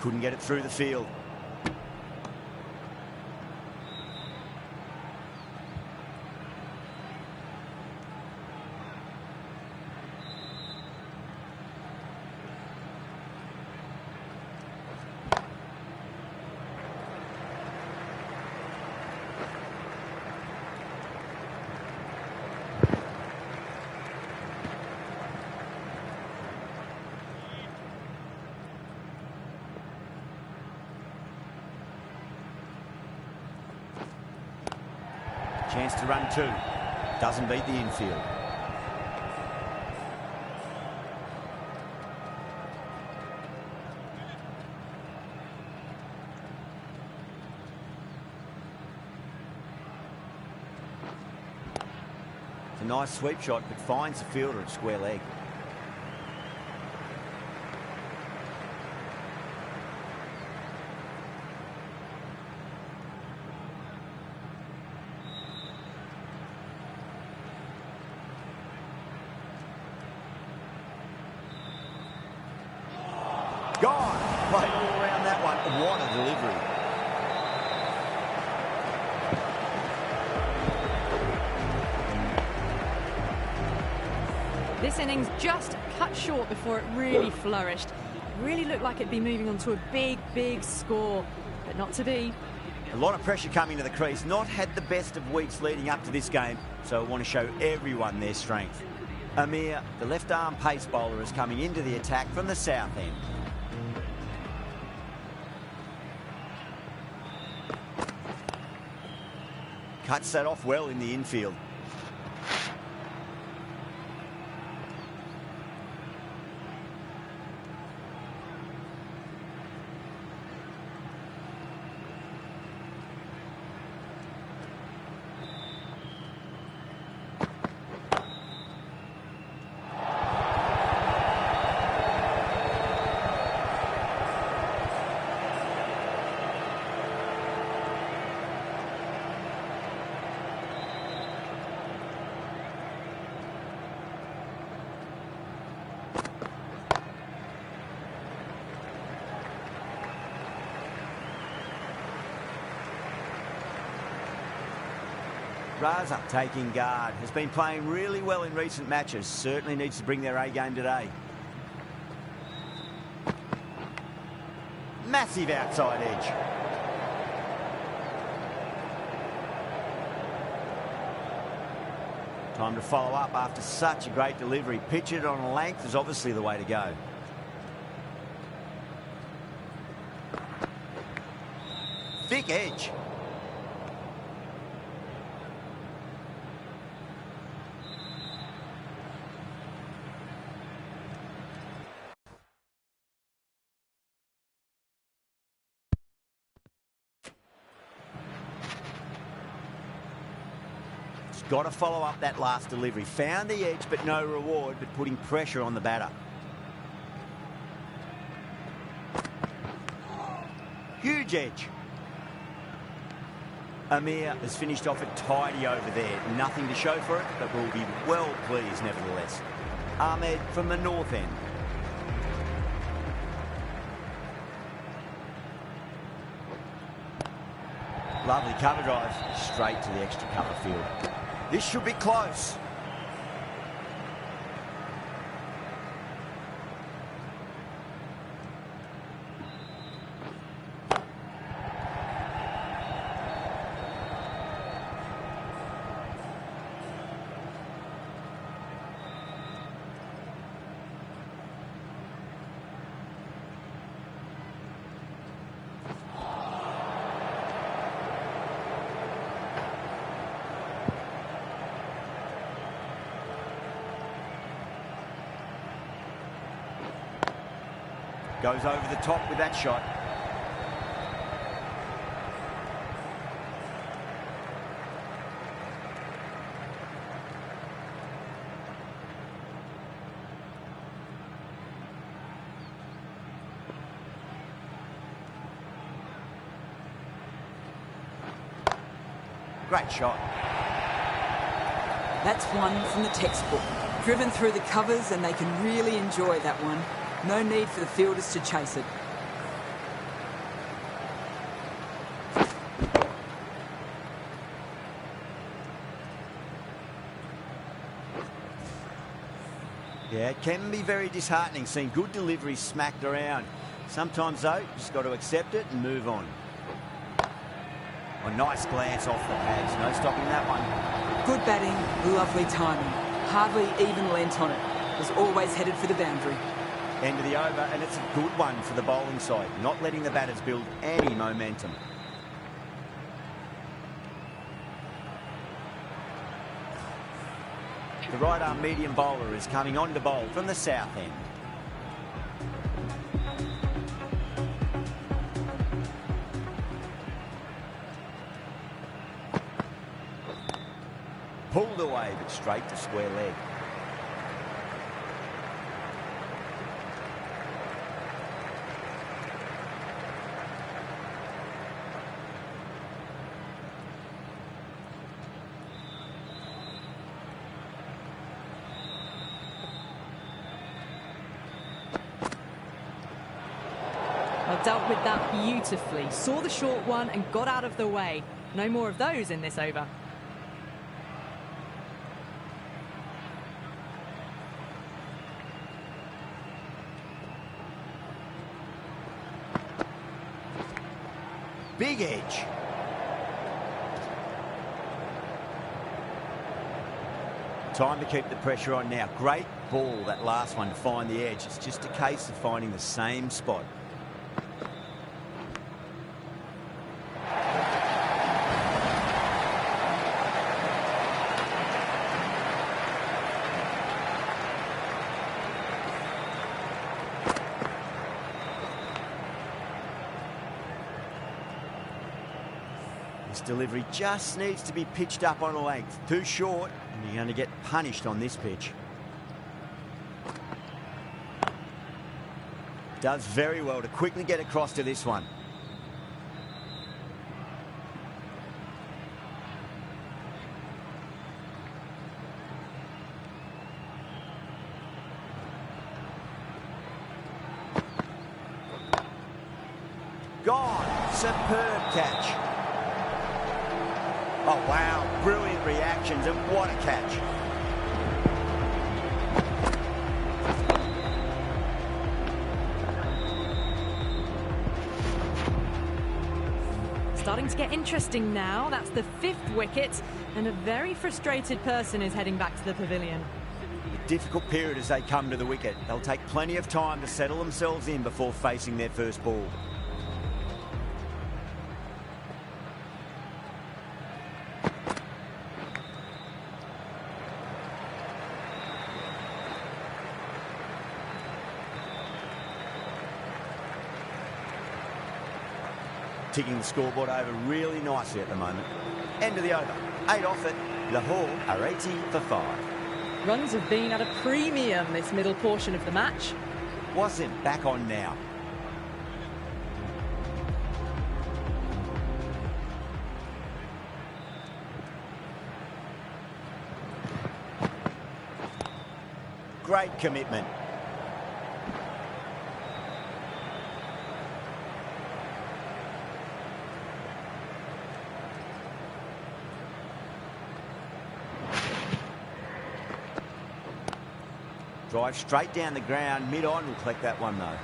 Couldn't get it through the field. Chance to run two. Doesn't beat the infield. It's a nice sweep shot, but finds the fielder at square leg. Gone. Played all around that one. What a delivery. This innings just cut short before it really flourished. It really looked like it'd be moving on to a big, big score, but not to be. A lot of pressure coming to the crease. Not had the best of weeks leading up to this game, so I want to show everyone their strength. Amir, the left-arm pace bowler, is coming into the attack from the south end. Cuts that off well in the infield. Raza taking guard. Has been playing really well in recent matches. Certainly needs to bring their A game today. Massive outside edge. Time to follow up after such a great delivery. Pitch it on a length is obviously the way to go. Thick edge. Got to follow up that last delivery. Found the edge, but no reward, but putting pressure on the batter. Huge edge. Amir has finished off it tidy over there. Nothing to show for it, but will be well pleased nevertheless. Ahmed from the north end. Lovely cover drive, straight to the extra cover field. This should be close. Goes over the top with that shot. Great shot. That's one from the textbook. Driven through the covers and they can really enjoy that one. No need for the fielders to chase it. Yeah, it can be very disheartening seeing good deliveries smacked around. Sometimes, though, you just got to accept it and move on. A nice glance off the pads. No stopping that one. Good batting, lovely timing. Hardly even lent on it. Was always headed for the boundary. End of the over, and it's a good one for the bowling side, not letting the batters build any momentum. The right-arm medium bowler is coming on to bowl from the south end. Pulled away, but straight to square leg. Well, dealt with that beautifully. Saw the short one and got out of the way. No more of those in this over. Big edge. Time to keep the pressure on now. Great ball, that last one, to find the edge. It's just a case of finding the same spot. This delivery just needs to be pitched up on a length. Too short, and you're going to get punished on this pitch. Does very well to quickly get across to this one. Gone. Superb catch. Oh, wow. Brilliant reactions, and what a catch. Starting to get interesting now. That's the 5th wicket, and a very frustrated person is heading back to the pavilion. A difficult period as they come to the wicket. They'll take plenty of time to settle themselves in before facing their first ball. Ticking the scoreboard over really nicely at the moment. End of the over. 8 off it. Lahore are 80 for 5. Runs have been at a premium this middle portion of the match. Wasn't back on now. Great commitment. Drive straight down the ground, mid-on, will collect that one though.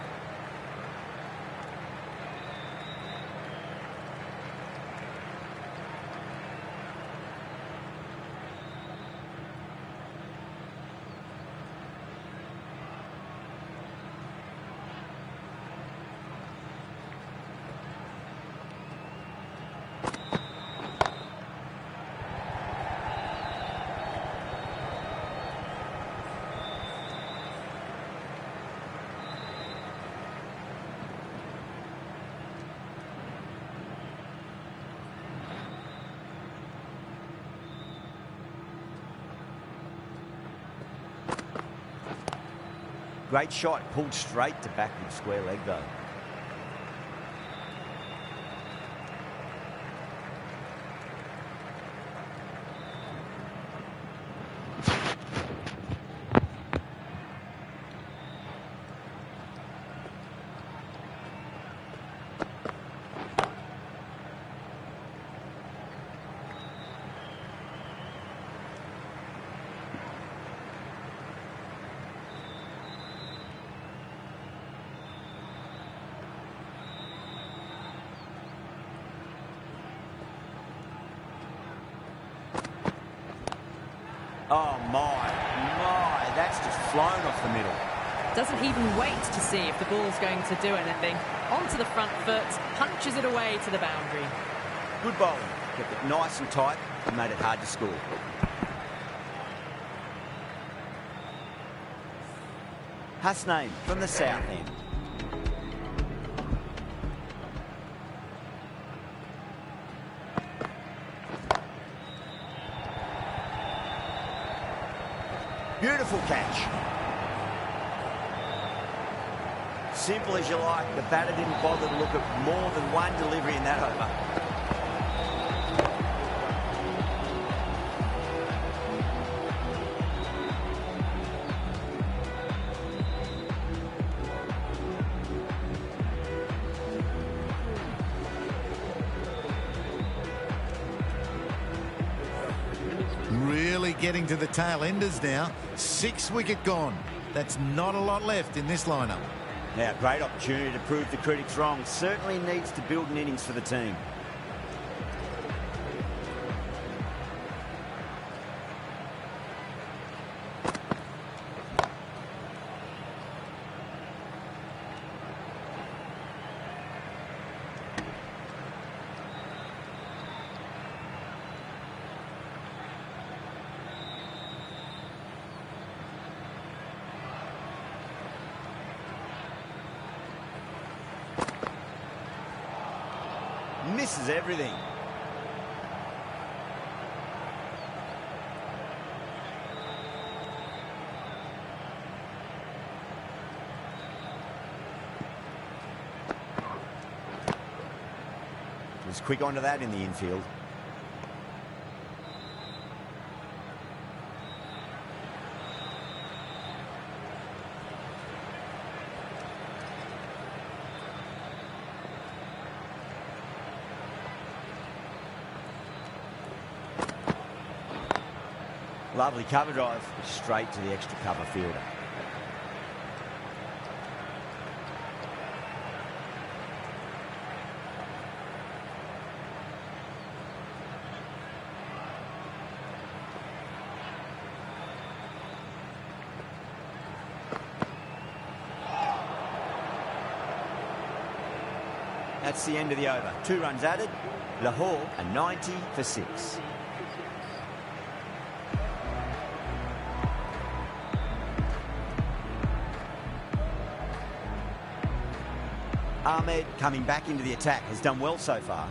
Great shot, pulled straight to backward square leg though. Oh my, that's just flown off the middle. Doesn't even wait to see if the ball's going to do anything. Onto the front foot, punches it away to the boundary. Good bowling, kept it nice and tight and made it hard to score. Hasnain from the south end. Beautiful catch. Simple as you like. The batter didn't bother to look at more than one delivery in that over. Really getting to the tail enders now. 6 wicket gone. That's not a lot left in this lineup. Now, great opportunity to prove the critics wrong. Certainly needs to build an innings for the team. Misses everything. Was quick onto that in the infield. Lovely cover drive, straight to the extra cover fielder. That's the end of the over. 2 runs added. Lahore a 90 for 6. Ahmed coming back into the attack has done well so far.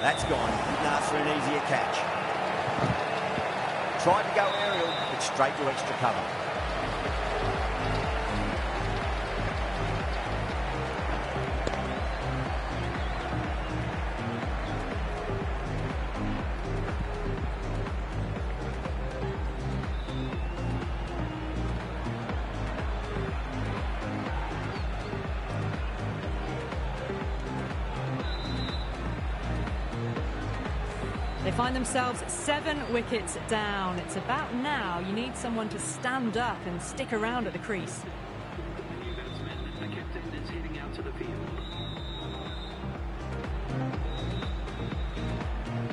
That's gone. Couldn't ask for an easier catch. Tried to go aerial, but straight to extra cover. They find themselves 7 wickets down. It's about now. You need someone to stand up and stick around at the crease.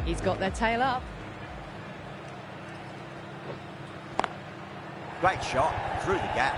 He's got their tail up. Great shot through the gap.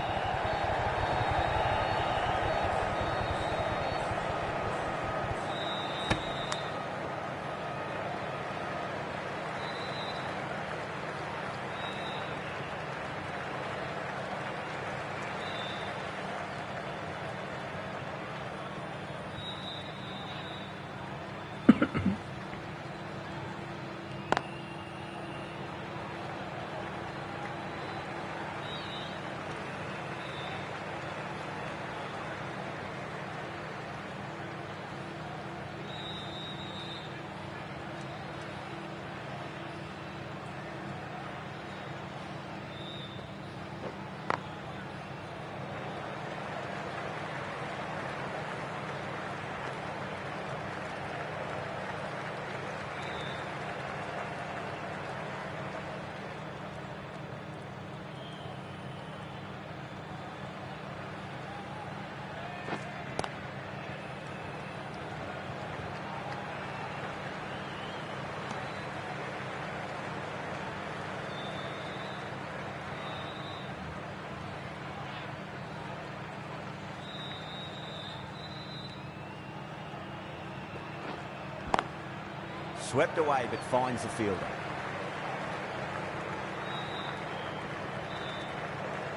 Swept away, but finds the fielder.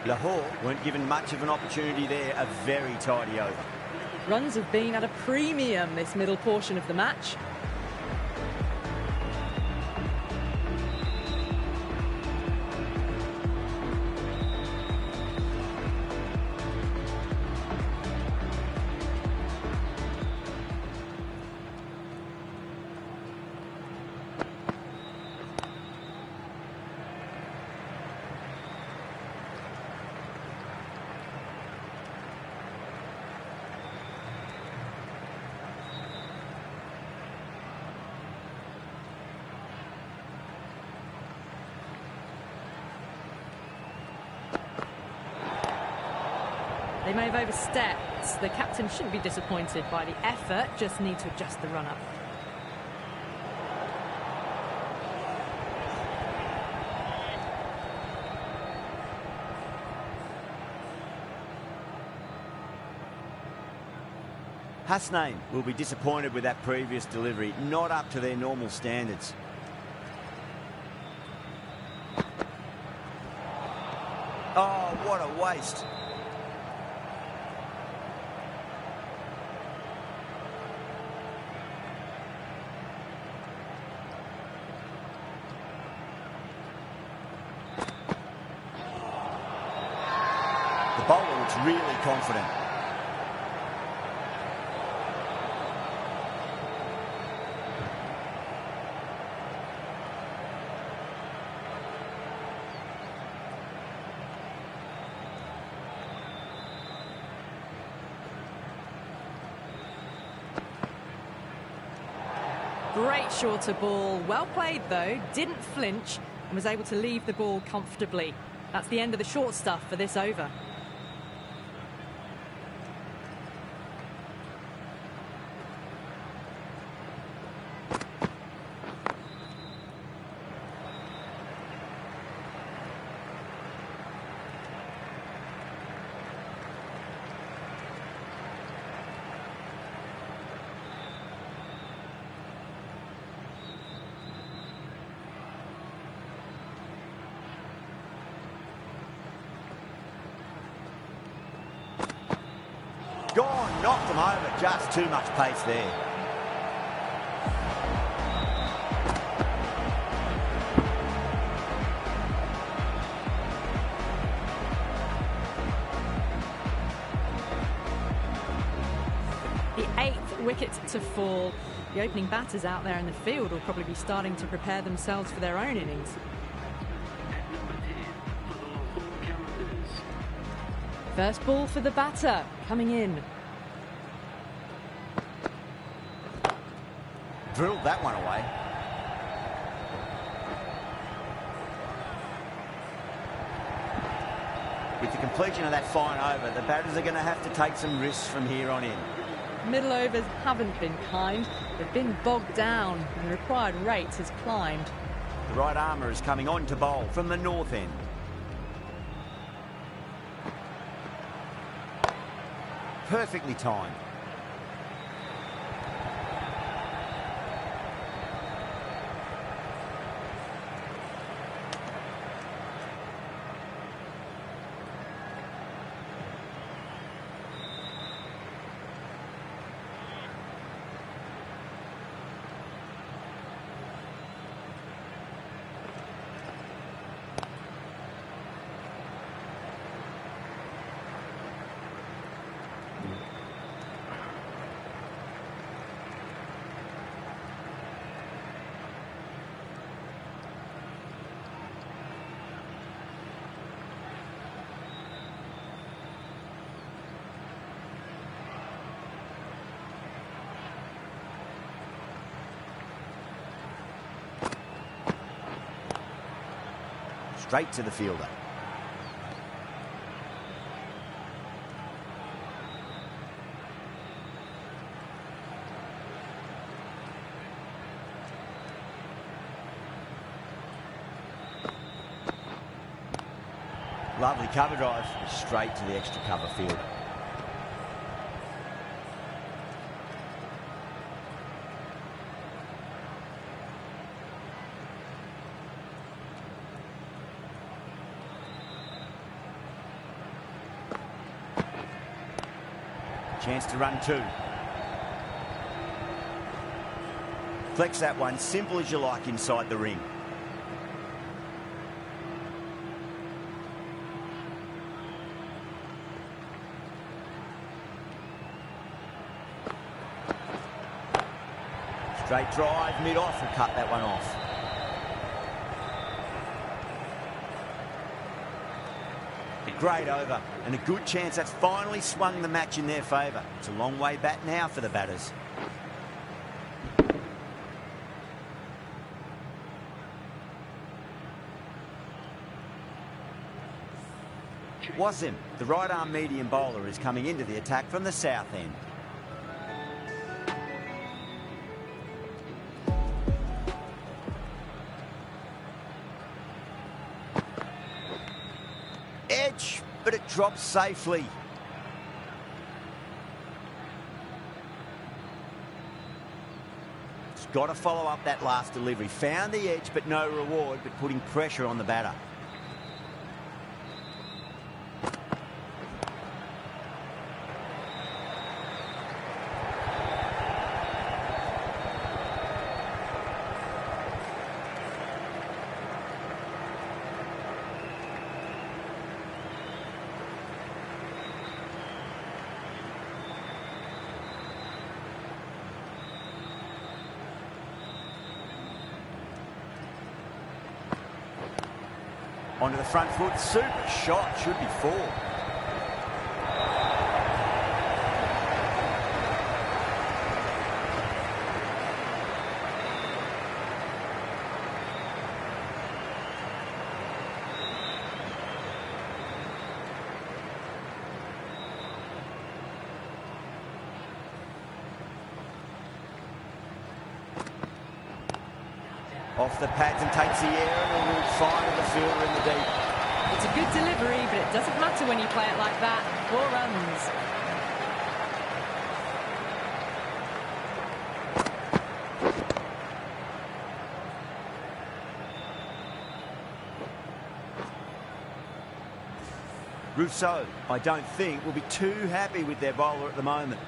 Lahore weren't given much of an opportunity there. A very tidy over. Runs have been at a premium this middle portion of the match. They may have overstepped. The captain shouldn't be disappointed by the effort, just need to adjust the run-up. Hasnain will be disappointed with that previous delivery, not up to their normal standards. Oh, what a waste. The bowler looks really confident. Great shorter ball. Well played, though. Didn't flinch and was able to leave the ball comfortably. That's the end of the short stuff for this over. Gone, knocked them over, just too much pace there. The 8th wicket to fall. The opening batters out there in the field will probably be starting to prepare themselves for their own innings. First ball for the batter, coming in. Drilled that one away. With the completion of that fine over, the batters are going to have to take some risks from here on in. Middle overs haven't been kind. They've been bogged down and the required rate has climbed. The right armour is coming on to bowl from the north end. Perfectly timed. straight to the fielder. Lovely cover drive, straight to the extra cover field. Chance to run two. Flex that one, simple as you like inside the ring. Straight drive, mid-off, will cut that one off. A great over, and a good chance that's finally swung the match in their favour. It's a long way back now for the batters. Wasim, the right-arm medium bowler, is coming into the attack from the south end. Edge, but it drops safely. It's got to follow up that last delivery. Found the edge, but no reward, but putting pressure on the batter. Onto the front foot, super shot, should be four. Off the pads and takes the air and will find the fielder in the deep. It's a good delivery, but it doesn't matter when you play it like that. 4 runs. Rousseau, I don't think, will be too happy with their bowler at the moment.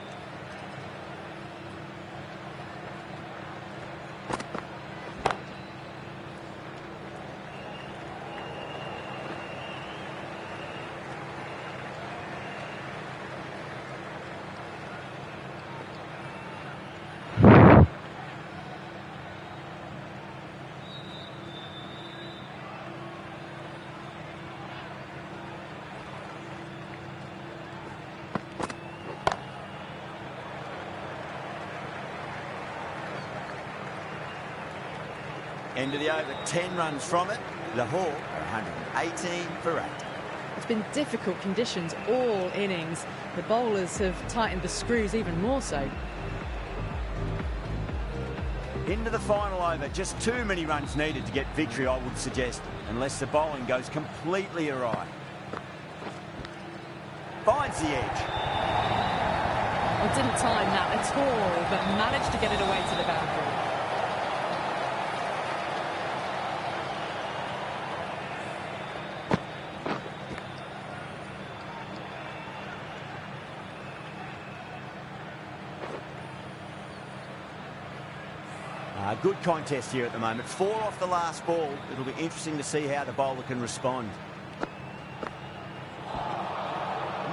End of the over, 10 runs from it. Lahore are 118 for 8. It's been difficult conditions all innings. The bowlers have tightened the screws even more so. Into the final over, just too many runs needed to get victory, I would suggest, unless the bowling goes completely awry. Finds the edge. Well, didn't time that at all, but managed to get it away to the boundary. Good contest here at the moment. 4 off the last ball. It'll be interesting to see how the bowler can respond.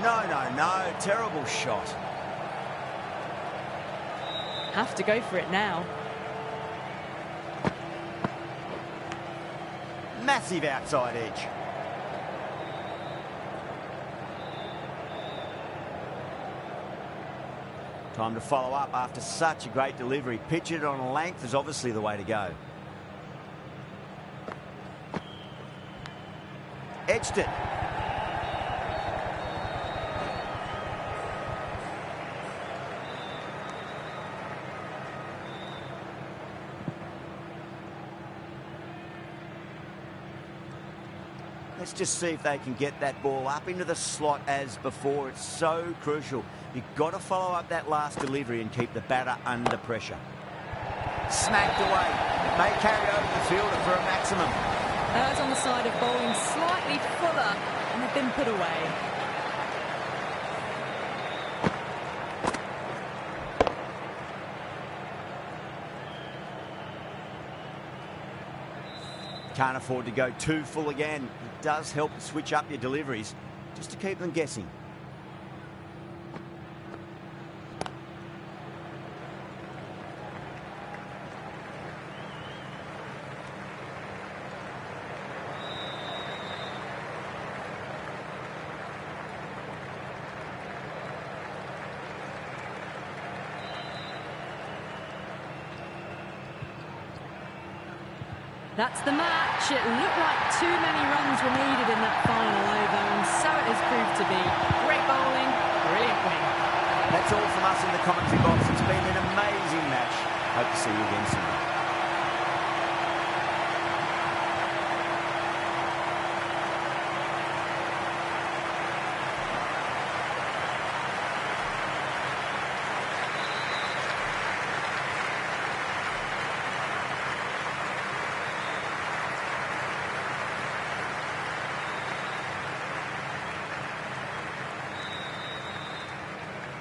No. Terrible shot. Have to go for it now. Massive outside edge. Time to follow up after such a great delivery. Pitch it on a length is obviously the way to go. stretched it. Let's just see if they can get that ball up into the slot as before. It's so crucial. You've got to follow up that last delivery and keep the batter under pressure. Smacked away. It may carry over the fielder for a maximum. Errs on the side of bowling slightly fuller, and they've been put away. Can't afford to go too full again. It does help switch up your deliveries just to keep them guessing. That's the match. It looked like too many runs were needed in that final over, and so it has proved to be. Great bowling, brilliant win. That's all from us in the commentary box. It's been an amazing match. Hope to see you again soon.